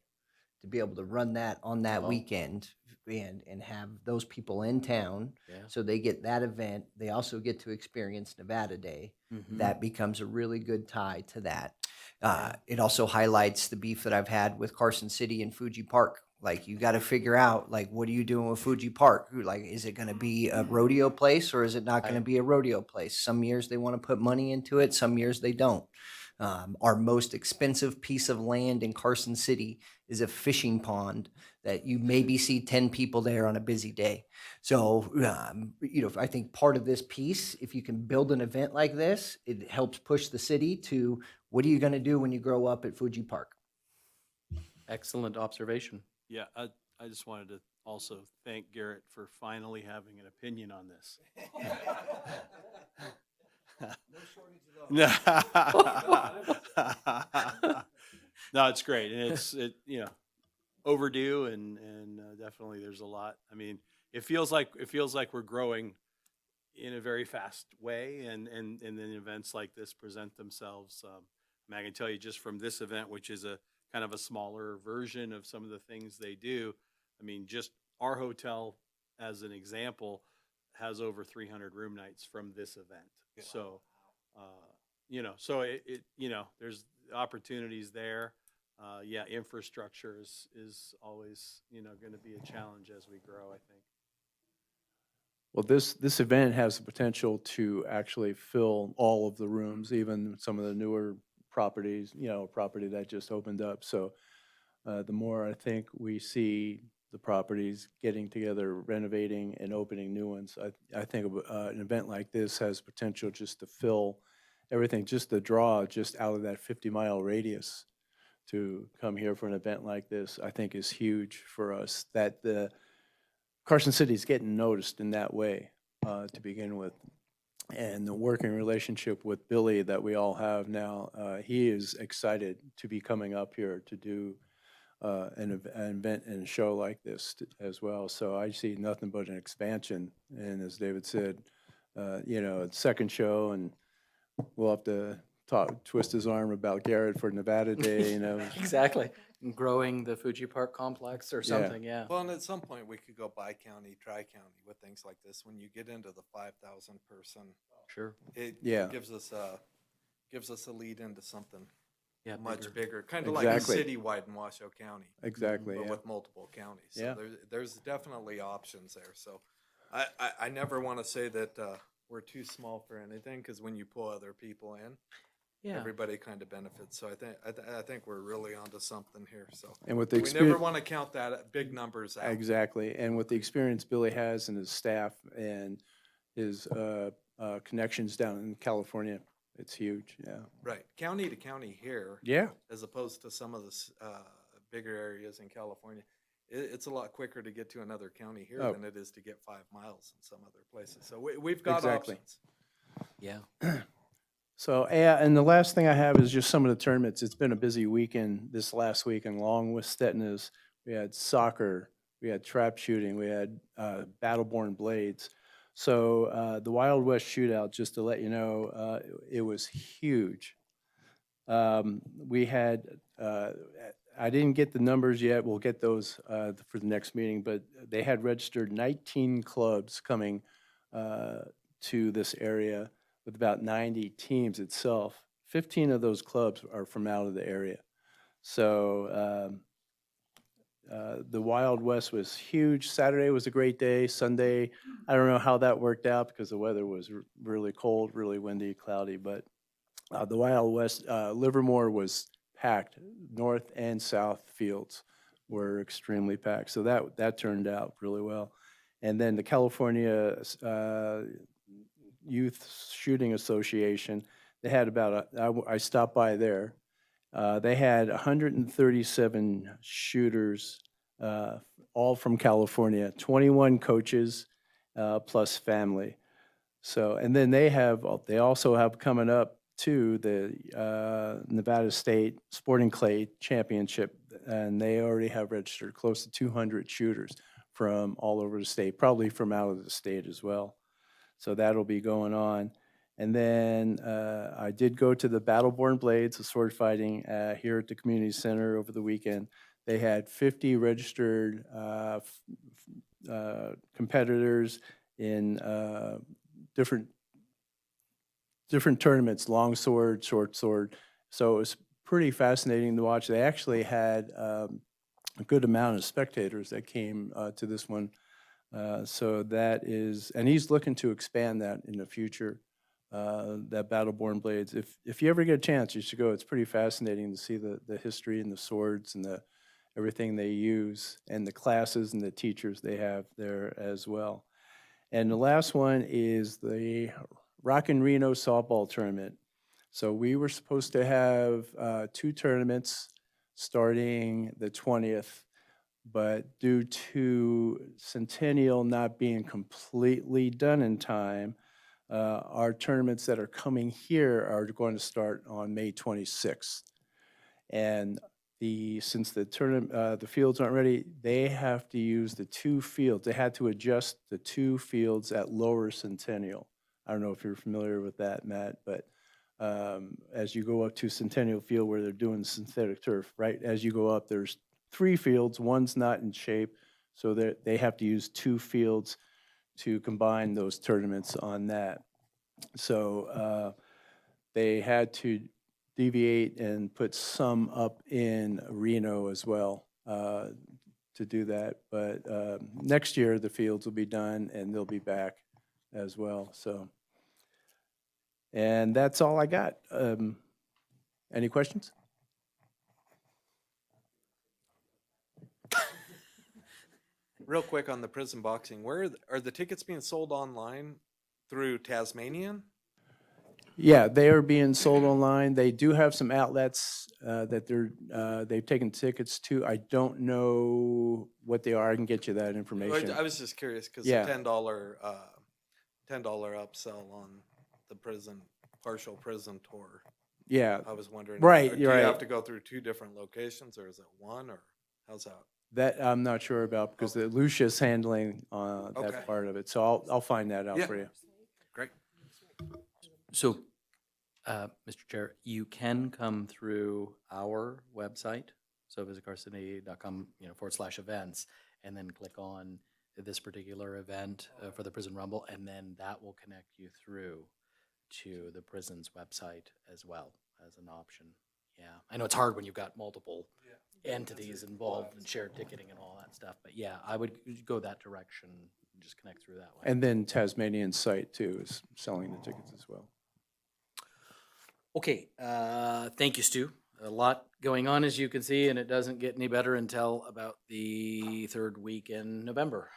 to be able to run that on that weekend and have those people in town. Yeah. So they get that event. They also get to experience Nevada Day. That becomes a really good tie to that. It also highlights the beef that I've had with Carson City and Fuji Park. Like, you got to figure out, like, what are you doing with Fuji Park? Like, is it going to be a rodeo place or is it not going to be a rodeo place? Some years they want to put money into it. Some years they don't. Our most expensive piece of land in Carson City is a fishing pond that you maybe see 10 people there on a busy day. So, I think part of this piece, if you can build an event like this, it helps push the city to what are you going to do when you grow up at Fuji Park? Excellent observation. Yeah, I just wanted to also thank Garrett for finally having an opinion on this. No, it's great, and it's overdue, and definitely there's a lot. I mean, it feels like we're growing in a very fast way, and then events like this present themselves. I can tell you just from this event, which is a kind of a smaller version of some of the things they do. I mean, just our hotel as an example, has over 300 room nights from this event. So, so there's opportunities there. Yeah, infrastructure is always, going to be a challenge as we grow, I think. Well, this event has the potential to actually fill all of the rooms, even some of the newer properties, property that just opened up. So the more I think we see the properties getting together, renovating and opening new ones, I think an event like this has potential just to fill everything, just the draw just out of that 50-mile radius to come here for an event like this, I think is huge for us, that the Carson City's getting noticed in that way to begin with. And the working relationship with Billy that we all have now, he is excited to be coming up here to do an event and a show like this as well. So I see nothing but an expansion. And as David said, second show, and we'll have to twist his arm about Garrett for Nevada Day, Exactly. Growing the Fuji Park complex or something, yeah. Well, and at some point, we could go bi-county, tri-county with things like this. When you get into the 5,000 person, Sure. it Yeah. gives us a lead into something Yeah, much bigger. bigger, kind of Exactly. like citywide in Washoe County, Exactly, but yeah. with multiple counties. So Yeah. there's definitely options there. So I never want to say that we're too small for anything, because when you pull other people in, Yeah. everybody kind of benefits. So I think we're really onto something here. So And with the we never experience, want to count that big numbers out. exactly, and with the experience Billy has and his staff and his connections down in California, it's huge, yeah. Right, county to county here, Yeah, as opposed to some of the bigger areas in California. It's a lot quicker to get to another county here Oh. than it is to get 5 miles in some other places. So we've got Exactly. options. Yeah. so, yeah, and the last thing I have is just some of the tournaments. It's been a busy weekend this last week, and along with Stetna's, we had soccer, we had trap shooting, we had Battleborn Blades. So the Wild West Shootout, just to let you know, it was huge. We had, I didn't get the numbers yet, we'll get those for the next meeting, but they had registered 19 clubs coming to this area with about 90 teams itself. 15 of those clubs are from out of the area. So the Wild West was huge. Saturday was a great day. Sunday, I don't know how that worked out because the weather was really cold, really windy, cloudy, but the Wild West, Livermore was packed. North and south fields were extremely packed. So that turned out really well. And then the California Youth Shooting Association, they had about, I stopped by there. They had 137 shooters, all from California, 21 coaches, plus family. So, and then they also have coming up to the Nevada State Sporting Clay Championship, and they already have registered close to 200 shooters from all over the state, probably from out of the state as well. So that'll be going on. And then I did go to the Battleborn Blades, the sword fighting, here at the community center over the weekend. They had 50 registered competitors in different tournaments, long sword, short sword. So it was pretty fascinating to watch. They actually had a good amount of spectators that came to this one. So that is, and he's looking to expand that in the future, that Battleborn Blades. If you ever get a chance, you should go. It's pretty fascinating to see the history and the swords and everything they use and the classes and the teachers they have there as well. And the last one is the Rockin' Reno softball tournament. So we were supposed to have 2 tournaments starting the 20th, but due to Centennial not being completely done in time, our tournaments that are coming here are going to start on May 26th. And since the fields aren't ready, they have to use the 2 fields. They had to adjust the 2 fields at Lower Centennial. I don't know if you're familiar with that, Matt, but as you go up to Centennial Field where they're doing synthetic turf, right? As you go up, there's 3 fields. One's not in shape, so they have to use 2 fields to combine those tournaments on that. So they had to deviate and put some up in Reno as well to do that. But next year, the fields will be done and they'll be back as well. So, and that's all I got. Any questions? Real quick on the prison boxing, where are the tickets being sold online through Tasmanian? Yeah, they are being sold online. They do have some outlets that they've taken tickets to. I don't know what they are. I can get you that information. I was just curious because Yeah. the $10 upsell on the partial prison tour. Yeah, I was wondering, Right, do you're you right. have to go through 2 different locations, or is it one, or how's that? that I'm not sure about because Lucia's handling Okay. that part of it. So I'll find that out Yeah. for you. Great. So, Mr. Chair, you can come through our website, so visit carsoncity.com, /events, and then click on this particular event for the Prison Rumble, and then that will connect you through to the prison's website as well as an option. Yeah, I know it's hard when you've got multiple entities involved and shared ticketing and all that stuff, but yeah, I would go that direction, and just connect through that way. And then Tasmanian site too is selling the tickets as well. Okay, thank you, Stu. A lot going on, as you can see, and it doesn't get any better until about the third week in November,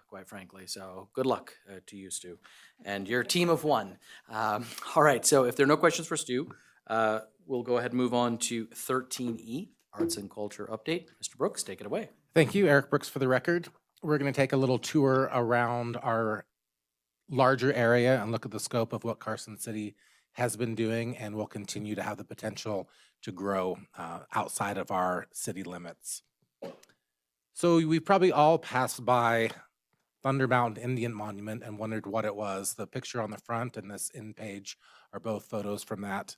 quite frankly. So good luck to you, Stu, and your team of one. All right, so if there are no questions for Stu, we'll go ahead and move on to 13E, Arts and Culture Update. Mr. Brooks, take it away. Thank you, Eric Brooks, for the record. We're going to take a little tour around our larger area and look at the scope of what Carson City has been doing and will continue to have the potential to grow outside of our city limits. So we've probably all passed by Thunder Mountain Indian Monument and wondered what it was. The picture on the front and this end page are both photos from that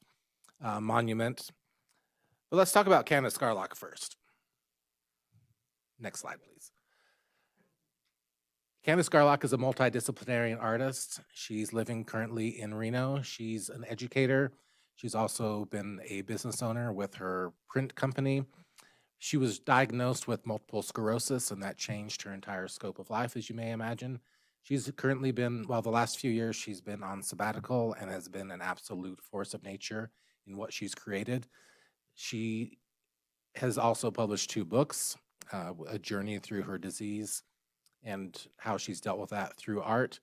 monument. But let's talk about Candace Garlock first. Next slide, please. Candace Garlock is a multidisciplinary artist. She's living currently in Reno. She's an educator. She's also been a business owner with her print company. She was diagnosed with multiple sclerosis, and that changed her entire scope of life, as you may imagine. She's currently been, well, the last few years, she's been on sabbatical and has been an absolute force of nature in what she's created. She has also published 2 books, A Journey Through Her Disease and how she's dealt with that through art.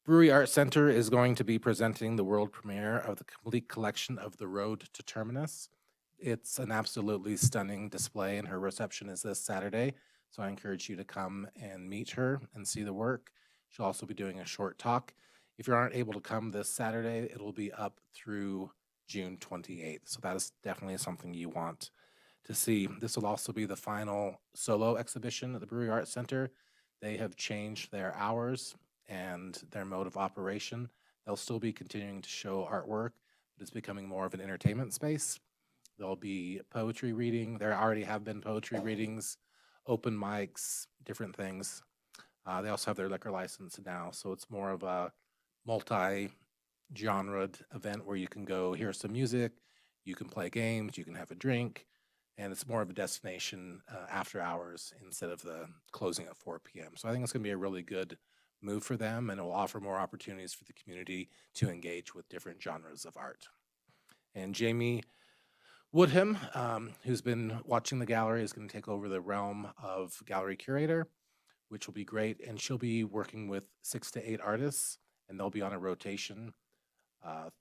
Brewery Art Center is going to be presenting the world premiere of the complete collection of The Road to Terminus. It's an absolutely stunning display, and her reception is this Saturday, so I encourage you to come and meet her and see the work. She'll also be doing a short talk. If you aren't able to come this Saturday, it'll be up through June 28th, so that is definitely something you want to see. This will also be the final solo exhibition at the Brewery Art Center. They have changed their hours and their mode of operation. They'll still be continuing to show artwork, but it's becoming more of an entertainment space. There'll be poetry reading. There already have been poetry readings, open mics, different things. They also have their liquor license now, so it's more of a multi-genre event where you can go hear some music, you can play games, you can have a drink, and it's more of a destination after hours instead of the closing at 4 p.m. So I think it's going to be a really good move for them, and it will offer more opportunities for the community to engage with different genres of art. And Jamie Woodham, who's been watching the gallery, is going to take over the realm of gallery curator, which will be great. And she'll be working with 6 to 8 artists, and they'll be on a rotation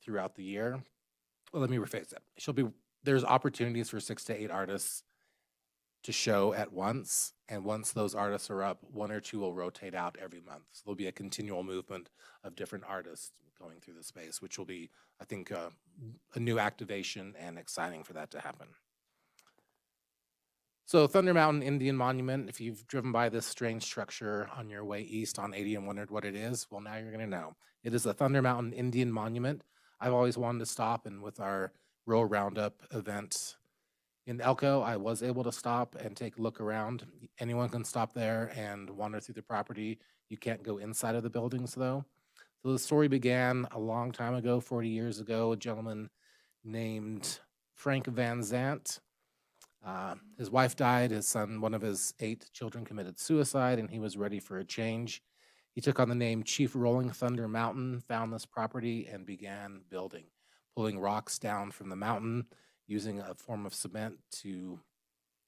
throughout the year. Well, let me rephrase that. There's opportunities for 6 to 8 artists to show at once, and once those artists are up, 1 or 2 will rotate out every month. So there'll be a continual movement of different artists going through the space, which will be, I think, a new activation and exciting for that to happen. So Thunder Mountain Indian Monument, if you've driven by this strange structure on your way east on 80 and wondered what it is, well, now you're going to know. It is the Thunder Mountain Indian Monument. I've always wanted to stop, and with our Rural Roundup event In Elko, I was able to stop and take a look around. Anyone can stop there and wander through the property. You can't go inside of the buildings, though. So the story began a long time ago, 40 years ago. A gentleman named Frank Van Zant. His wife died, his son, one of his 8 children, committed suicide, and he was ready for a change. He took on the name Chief Rolling Thunder Mountain, found this property, and began building, pulling rocks down from the mountain, using a form of cement to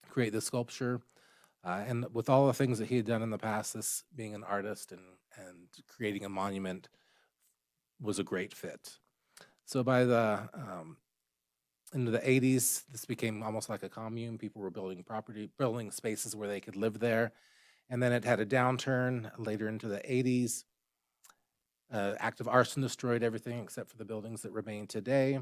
create the sculpture. And with all the things that he had done in the past, this being an artist and creating a monument was a great fit. So by the into the 80s, this became almost like a commune. People were building spaces where they could live there. And then it had a downturn later into the 80s. Active arson destroyed everything except for the buildings that remain today.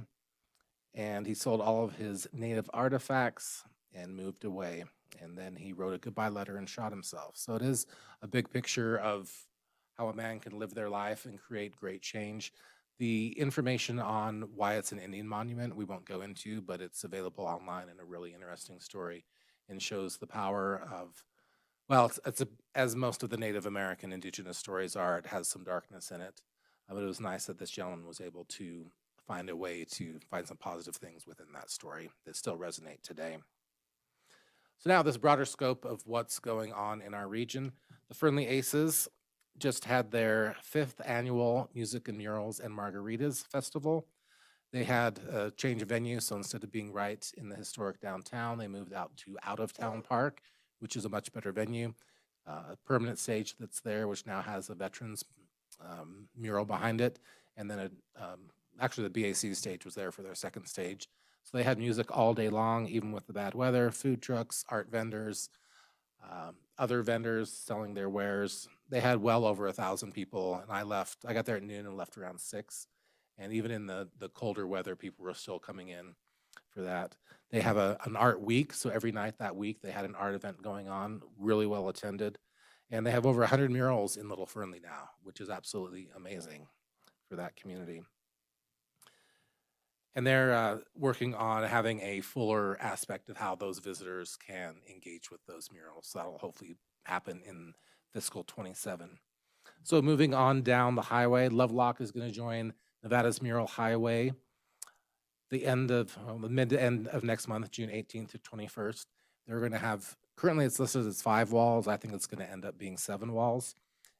And he sold all of his native artifacts and moved away. And then he wrote a goodbye letter and shot himself. So it is a big picture of how a man can live their life and create great change. The information on why it's an Indian monument we won't go into, but it's available online in a really interesting story and shows the power of, well, as most of the Native American indigenous stories are, it has some darkness in it. But it was nice that this gentleman was able to find a way to find some positive things within that story that still resonate today. So now this broader scope of what's going on in our region. The Friendly Aces just had their 5th annual Music and Murals and Margaritas Festival. They had a change of venue, so instead of being right in the historic downtown, they moved out to Out-of-Town Park, which is a much better venue. A permanent stage that's there, which now has a veterans mural behind it, and then actually the BAC stage was there for their 2nd stage. So they had music all day long, even with the bad weather, food trucks, art vendors, other vendors selling their wares. They had well over 1,000 people, and I got there at noon and left around 6. And even in the colder weather, people were still coming in for that. They have an art week, so every night that week they had an art event going on, really well attended. And they have over 100 murals in Little Fernley now, which is absolutely amazing for that community. And they're working on having a fuller aspect of how those visitors can engage with those murals. So that'll hopefully happen in fiscal 27. So moving on down the highway, Lovelock is going to join Nevada's Mural Highway the mid to end of next month, June 18th to 21st. They're going to have, currently it's listed as 5 walls. I think it's going to end up being 7 walls.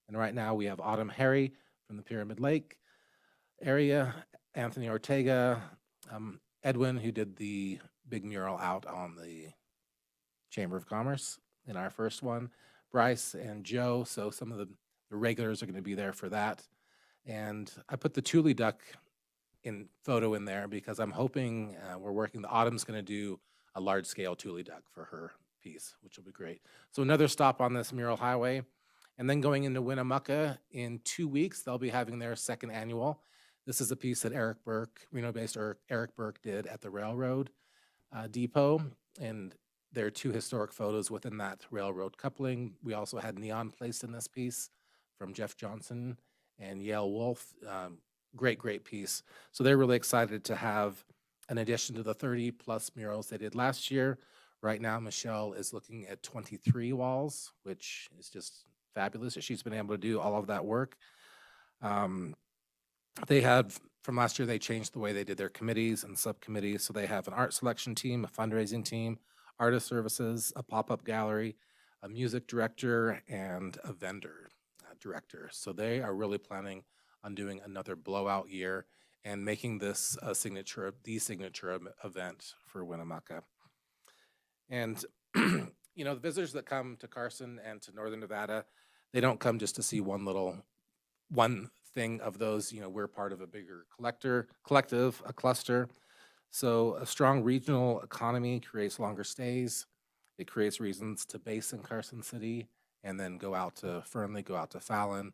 And right now we have Autumn Harry from the Pyramid Lake area, Anthony Ortega, Edwin, who did the big mural out on the Chamber of Commerce in our first one, Bryce and Joe. So some of the regulars are going to be there for that. And I put the Thule duck photo in there because I'm hoping the Autumn's going to do a large scale Thule duck for her piece, which will be great. So another stop on this mural highway. And then going into Winnemucca in 2 weeks, they'll be having their 2nd annual. This is a piece that Eric Burke, Reno-based Eric Burke, did at the railroad depot. And there are 2 historic photos within that railroad coupling. We also had neon placed in this piece from Jeff Johnson and Yale Wolf. Great piece. So they're really excited to have an addition to the 30+ murals they did last year. Right now, Michelle is looking at 23 walls, which is just fabulous that she's been able to do all of that work. They have, from last year, they changed the way they did their committees and subcommittees. So they have an art selection team, a fundraising team, artist services, a pop-up gallery, a music director, and a vendor director. So they are really planning on doing another blowout year and making this the signature event for Winnemucca. And the visitors that come to Carson and to Northern Nevada, they don't come just to see one thing of those. We're part of a bigger collective, a cluster. So a strong regional economy creates longer stays. It creates reasons to base in Carson City and then go out to Fernley, go out to Fallon,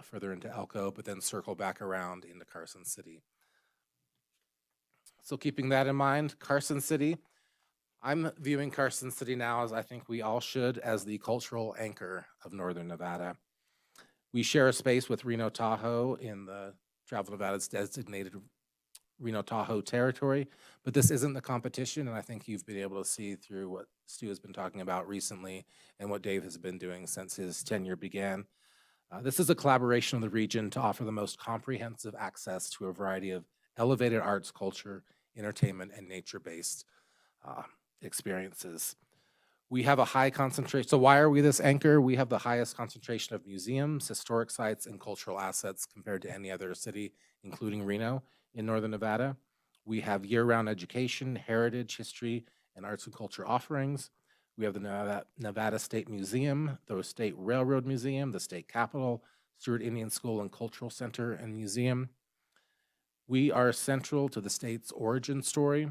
further into Elko, but then circle back around into Carson City. So keeping that in mind, Carson City, I'm viewing Carson City now, as I think we all should, as the cultural anchor of Northern Nevada. We share a space with Reno Tahoe in the Travel Nevada's designated Reno Tahoe territory. But this isn't the competition, and I think you've been able to see through what Stu has been talking about recently and what Dave has been doing since his tenure began. This is a collaboration of the region to offer the most comprehensive access to a variety of elevated arts, culture, entertainment, and nature-based experiences. We have a high concentration. So why are we this anchor? We have the highest concentration of museums, historic sites, and cultural assets compared to any other city, including Reno in northern Nevada. We have year-round education, heritage, history, and arts and culture offerings. We have the Nevada State Museum, the State Railroad Museum, the State Capitol, Stewart Indian School and Cultural Center and Museum. We are central to the state's origin story.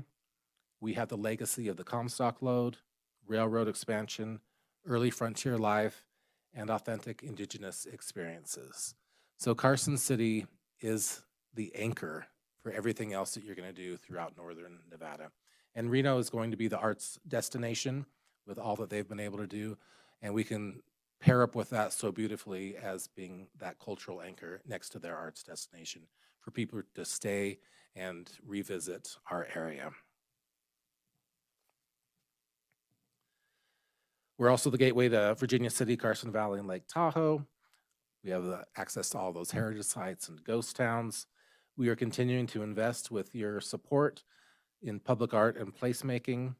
We have the legacy of the Comstock Lode, railroad expansion, early frontier life, and authentic indigenous experiences. So Carson City is the anchor for everything else that you're going to do throughout northern Nevada. And Reno is going to be the arts destination with all that they've been able to do. And we can pair up with that so beautifully as being that cultural anchor next to their arts destination for people to stay and revisit our area. We're also the gateway to Virginia City, Carson Valley, and Lake Tahoe. We have access to all those heritage sites and ghost towns. We are continuing to invest with your support in public art and placemaking.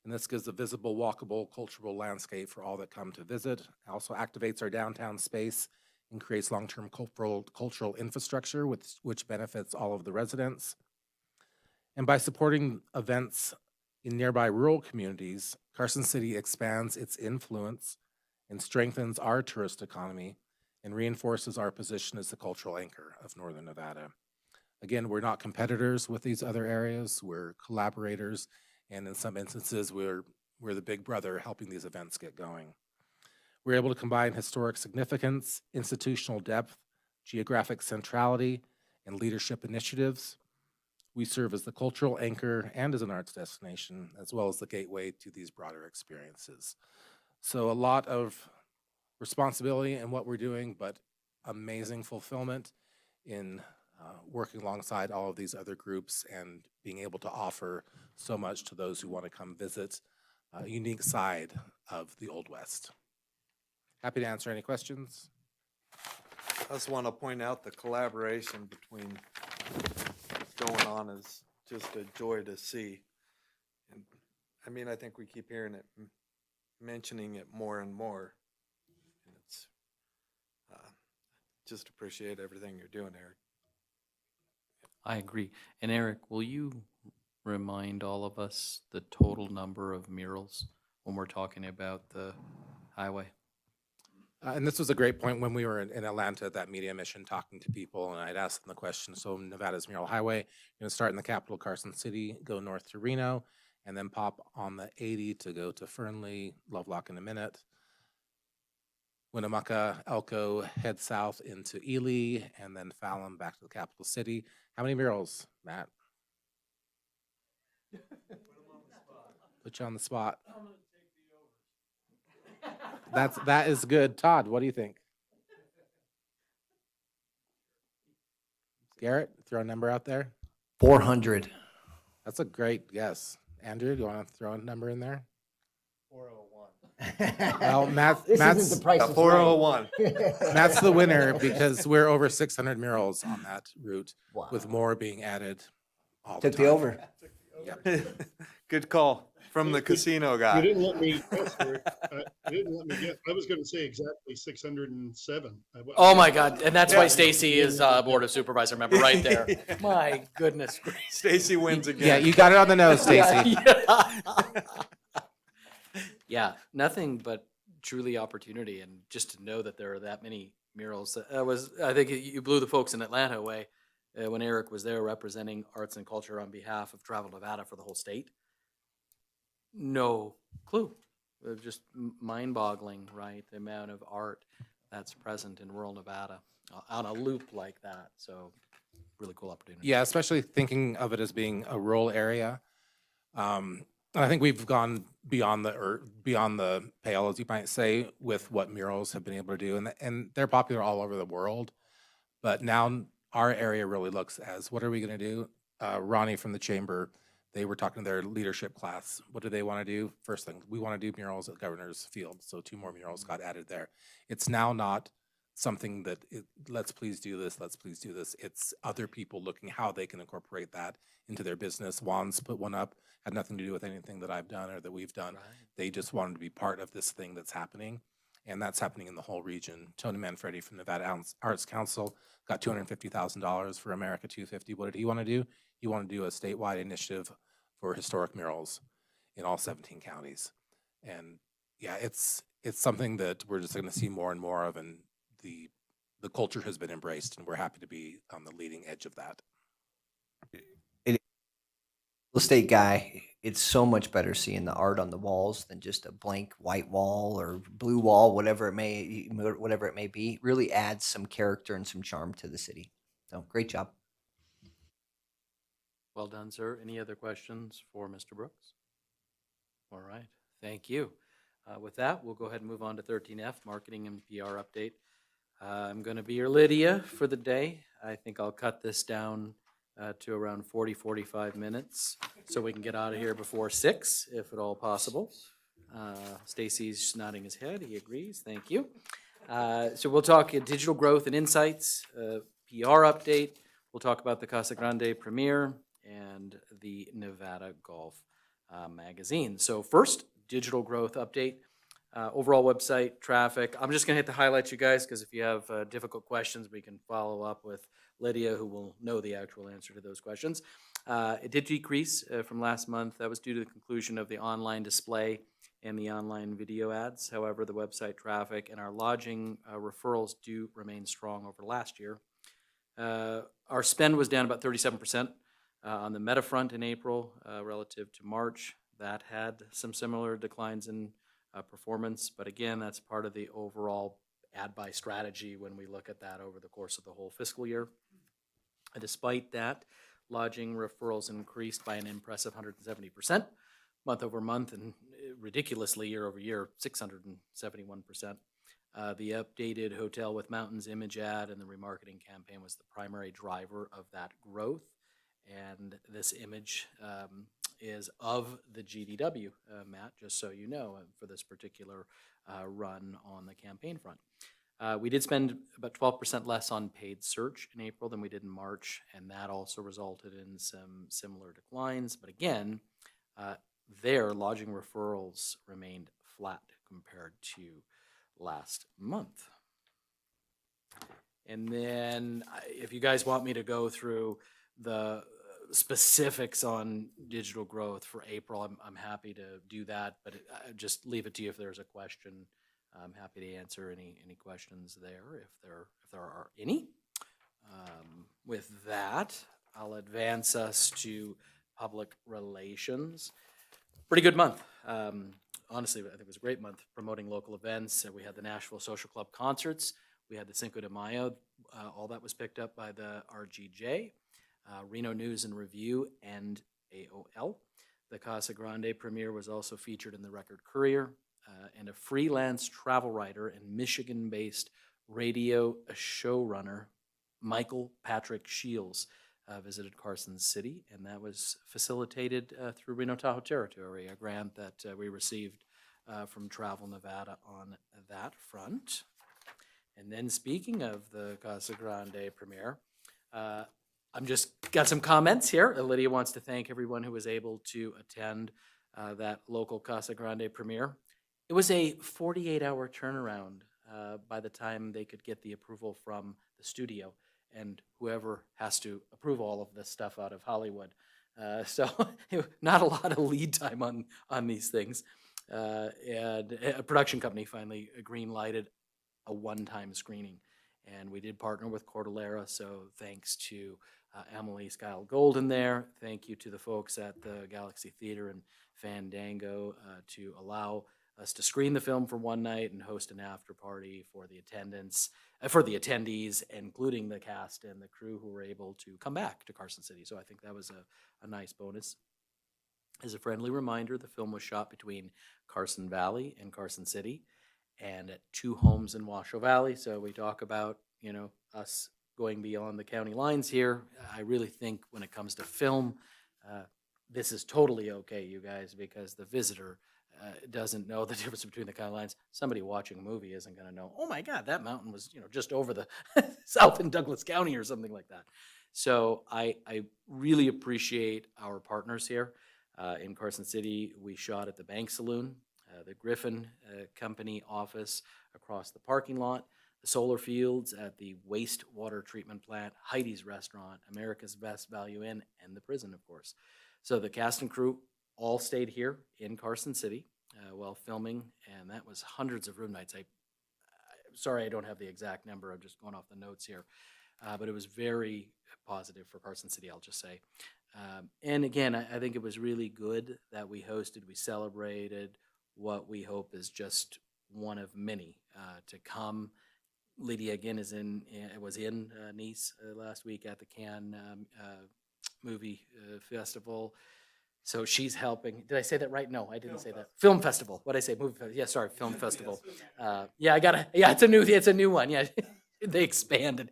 And this gives a visible, walkable, cultural landscape for all that come to visit. It also activates our downtown space and creates long-term cultural infrastructure, which benefits all of the residents. And by supporting events in nearby rural communities, Carson City expands its influence and strengthens our tourist economy and reinforces our position as the cultural anchor of northern Nevada. Again, we're not competitors with these other areas, we're collaborators, and in some instances, we're the big brother helping these events get going. We're able to combine historic significance, institutional depth, geographic centrality, and leadership initiatives. We serve as the cultural anchor and as an arts destination, as well as the gateway to these broader experiences. So a lot of responsibility in what we're doing, but amazing fulfillment in working alongside all of these other groups and being able to offer so much to those who want to come visit a unique side of the Old West. Happy to answer any questions. I just want to point out the collaboration between what's going on is just a joy to see. And I mean, I think we keep hearing it, mentioning it more and more. And it's just appreciate everything you're doing, Eric. I agree. And Eric, will you remind all of us the total number of murals when we're talking about the highway? And this was a great point when we were in Atlanta at that media mission talking to people, and I'd asked them the question, so Nevada's Mural Highway, you're going to start in the capital, Carson City, go north to Reno, and then pop on the 80 to go to Fernley, Lovelock in a minute. Winnemucca, Elko, head south into Ely, and then Fallon back to the capital city. How many murals, Matt? Put you on the spot. That is good. Todd, what do you think? Garrett, throw a number out there. 400. That's a great guess. Andrew, do you want to throw a number in there? 401. Well, This isn't Matt's the price. Yeah, 401. Matt's the winner because we're over 600 murals on that route, Wow. with more being added all Took the the time. over. Yep. Good call from the casino You guy. didn't let me guess, Rick. You didn't let me guess. I was going to say exactly 607. Oh my God, and that's why Stacy is Board of Supervisor member right there. My goodness gracious. Stacy wins again. Yeah, you got it on the nose, Stacy. Yeah, nothing but truly opportunity, and just to know that there are that many murals. I think you blew the folks in Atlanta away when Eric was there representing arts and culture on behalf of Travel Nevada for the whole state. No clue. It was just mind-boggling, right? The amount of art that's present in rural Nevada on a loop like that. So really cool opportunity. Yeah, especially thinking of it as being a rural area. And I think we've gone beyond the pale, as you might say, with what murals have been able to do, and they're popular all over the world. But now our area really looks as, what are we going to do? Ronnie from the chamber, they were talking to their leadership class. What do they want to do? First thing, we want to do murals at Governor's Field. So 2 more murals got added there. It's now not something that let's please do this, let's please do this. It's other people looking how they can incorporate that into their business. Juan's put one up, had nothing to do with anything that I've done or that we've done. Right. They just wanted to be part of this thing that's happening. And that's happening in the whole region. Tony Manfredi from Nevada Arts Council got $250,000 for America 250. What did he want to do? He wanted to do a statewide initiative for historic murals in all 17 counties. And yeah, it's something that we're just going to see more and more of, and the culture has been embraced, and we're happy to be on the leading edge of that. Real estate guy, it's so much better seeing the art on the walls than just a blank white wall or blue wall, whatever it may be. It really adds some character and some charm to the city. So great job. Well done, sir. Any other questions for Mr. Brooks? All right, thank you. With that, we'll go ahead and move on to 13F, Marketing and PR Update. I'm going to be your Lydia for the day. I think I'll cut this down to around 40, 45 minutes so we can get out of here before 6, if at all possible. Stacy's nodding his head. He agrees. Thank you. So we'll talk digital growth and insights, PR update. We'll talk about the Casa Grande premiere and the Nevada Golf magazine. So first, digital growth update. Overall website traffic. I'm just going to hit the highlights, you guys, because if you have difficult questions, we can follow up with Lydia, who will know the actual answer to those questions. It did decrease from last month. That was due to the conclusion of the online display and the online video ads. However, the website traffic and our lodging referrals do remain strong over last year. Our spend was down about 37% on the meta front in April relative to March. That had some similar declines in performance, but again, that's part of the overall ad buy strategy when we look at that over the course of the whole fiscal year. Despite that, lodging referrals increased by an impressive 170% month over month, and ridiculously year over year, 671%. The updated Hotel with Mountains image ad and the remarketing campaign was the primary driver of that growth. And this image is of the GDW, Matt, just so you know, for this particular run on the campaign front. We did spend about 12% less on paid search in April than we did in March, and that also resulted in some similar declines. But again, their lodging referrals remained flat compared to last month. And then if you guys want me to go through the specifics on digital growth for April, I'm happy to do that, but just leave it to you if there's a question. I'm happy to answer any questions there if there are any. With that, I'll advance us to public relations. Pretty good month. Honestly, I think it was a great month promoting local events. We had the Nashville Social Club concerts. We had the Cinco de Mayo. All that was picked up by the RGJ. Reno News and Review, and AOL. The Casa Grande premiere was also featured in the Record Courier, and a freelance travel writer and Michigan-based radio showrunner, Michael Patrick Shields, visited Carson City, and that was facilitated through Reno Tahoe Territory, a grant that we received from Travel Nevada on that front. And then speaking of the Casa Grande premiere, I'm just got some comments here. Lydia wants to thank everyone who was able to attend that local Casa Grande premiere. It was a 48-hour turnaround by the time they could get the approval from the studio and whoever has to approve all of this stuff out of Hollywood. So not a lot of lead time on these things. And a production company finally green-lighted a one-time screening. And we did partner with Cordillera, so thanks to Emily Skyle Golden there. Thank you to the folks at the Galaxy Theater and Fandango to allow us to screen the film for one night and host an after party for the attendees, including the cast and the crew who were able to come back to Carson City. So I think that was a nice bonus. As a friendly reminder, the film was shot between Carson Valley and Carson City and at 2 homes in Washoe Valley. So we talk about, us going beyond the county lines here. I really think when it comes to film, this is totally okay, you guys, because the visitor doesn't know the difference between the county lines. Somebody watching a movie isn't going to know, oh my God, that mountain was, just over the south in Douglas County or something like that. So I really appreciate our partners here. In Carson City, we shot at the Bank Saloon, the Griffin Company office across the parking lot, the solar fields at the wastewater treatment plant, Heidi's Restaurant, America's Best Value Inn, and the prison, of course. So the cast and crew all stayed here in Carson City while filming, and that was hundreds of room nights. Sorry, I don't have the exact number. I'm just going off the notes here. But it was very positive for Carson City, I'll just say. And again, I think it was really good that we hosted, we celebrated what we hope is just one of many to come. Lydia again was in Nice last week at the Cannes Movie Festival. So she's helping. Did I say that right? No, I didn't say that. Film festival. What did I say? Movie festival. Yeah, sorry, film festival. Yeah, it's a new one. Yeah, they expanded.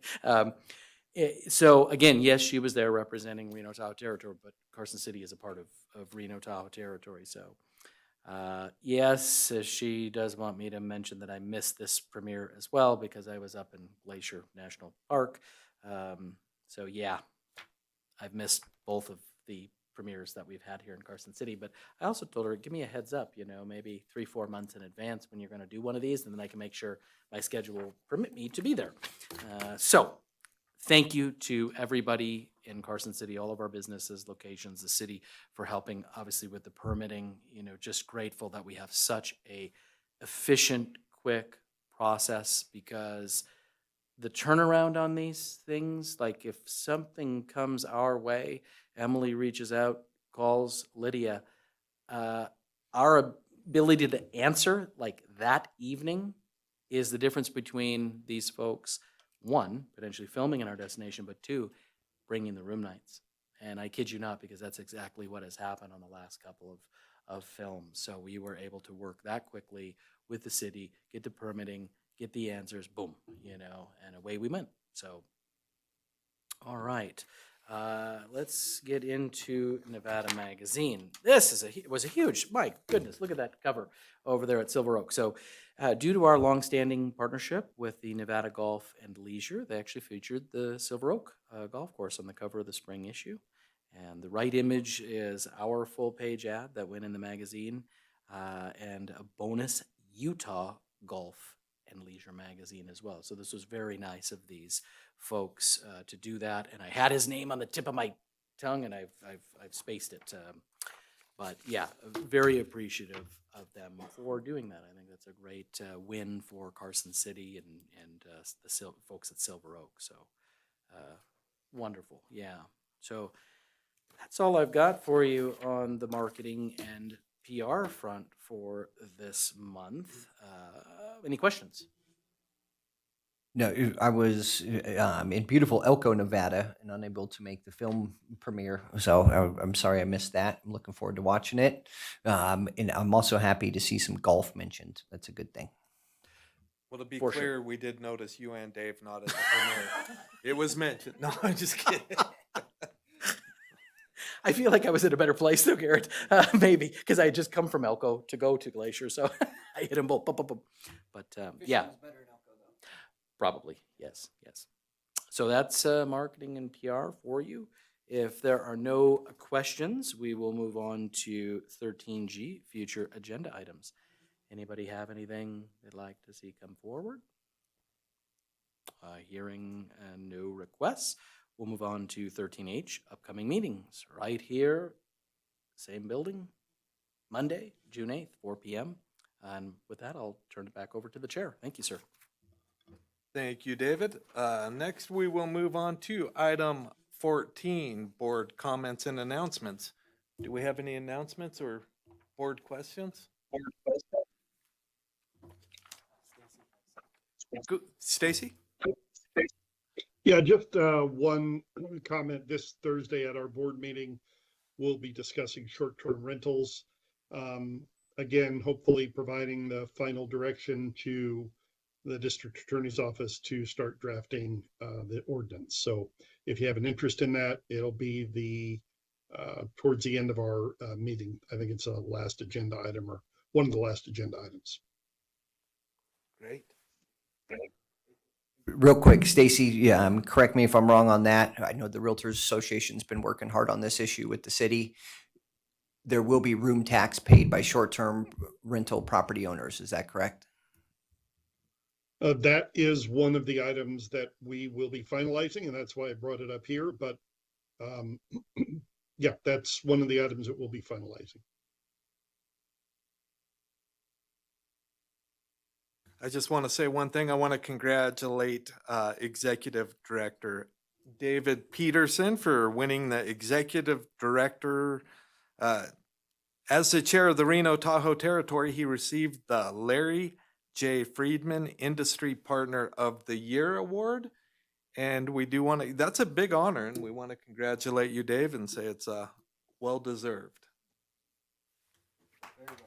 So again, yes, she was there representing Reno Tahoe territory, but Carson City is a part of Reno Tahoe territory. So yes, she does want me to mention that I missed this premiere as well because I was up in Glacier National Park. So yeah, I've missed both of the premieres that we've had here in Carson City, but I also told her, give me a heads up, maybe 3-4 months in advance when you're going to do one of these, and then I can make sure my schedule will permit me to be there. So thank you to everybody in Carson City, all of our businesses, locations, the city for helping, obviously, with the permitting. Just grateful that we have such a efficient, quick process, because the turnaround on these things, like if something comes our way, Emily reaches out, calls Lydia, our ability to answer like that evening is the difference between these folks, one, potentially filming in our destination, but two, bringing the room nights. And I kid you not, because that's exactly what has happened on the last couple of films. So we were able to work that quickly with the city, get the permitting, get the answers, boom, and away we went. So, all right. Let's get into Nevada Magazine. This was a huge, my goodness, look at that cover over there at Silver Oak. So due to our longstanding partnership with the Nevada Golf and Leisure, they actually featured the Silver Oak golf course on the cover of the spring issue. And the right image is our full page ad that went in the magazine, and a bonus Utah Golf and Leisure magazine as well. So this was very nice of these folks to do that. And I had his name on the tip of my tongue, and I've spaced it. But yeah, very appreciative of them for doing that. I think that's a great win for Carson City and the folks at Silver Oak. So wonderful, yeah. So that's all I've got for you on the marketing and PR front for this month. Any questions? No, I was in beautiful Elko, Nevada, and unable to make the film premiere. So I'm sorry I missed that. I'm looking forward to watching it. And I'm also happy to see some golf mentioned. That's a good thing. Well, to be For clear, sure. we did notice you and Dave not at the premiere. It was mentioned. No, I'm just kidding. I feel like I was in a better place though, Garrett. Maybe because I had just come from Elko to go to Glacier, so I hit them both. Boom, boom, boom. But yeah, probably yes. So that's marketing and PR for you. If there are no questions, we will move on to 13G, future agenda items. Anybody have anything they'd like to see come forward? Hearing no requests, we'll move on to 13H, upcoming meetings, right here, same building, Monday, June 8th, 4 p.m. And with that, I'll turn it back over to the chair. Thank you, sir. Thank you, David. Next, we will move on to item 14, board comments and announcements. Do we have any announcements or board questions? Stacy? Yeah, just one comment. This Thursday at our board meeting, we'll be discussing short-term rentals. Again, hopefully providing the final direction to the district attorney's office to start drafting the ordinance. So if you have an interest in that, it'll be towards the end of our meeting. I think it's a last agenda item or one of the last agenda items. Great. Real quick, Stacy, yeah, correct me if I'm wrong on that. I know the Realtors Association's been working hard on this issue with the city. There will be room tax paid by short-term rental property owners. Is that correct? That is one of the items that we will be finalizing, and that's why I brought it up here. But yeah, that's one of the items that we'll be finalizing. I just want to say one thing. I want to congratulate Executive Director David Peterson for winning the Executive Director. As the chair of the Reno Tahoe Territory, he received the Larry J. Friedman Industry Partner of the Year Award. And we do want to, that's a big honor, and we want to congratulate you, Dave, and say it's well-deserved.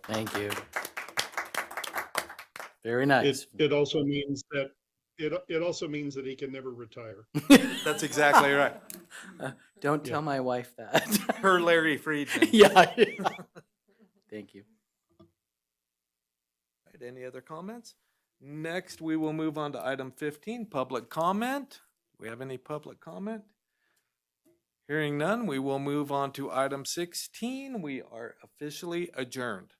Thank you. Very nice. It also means that it also means that he can never retire. That's exactly right. Don't tell my wife that. Per Larry Friedman. Yeah. Thank you. Right, any other comments? Next, we will move on to item 15, public comment. Do we have any public comment? Hearing none, we will move on to item 16. We are officially adjourned.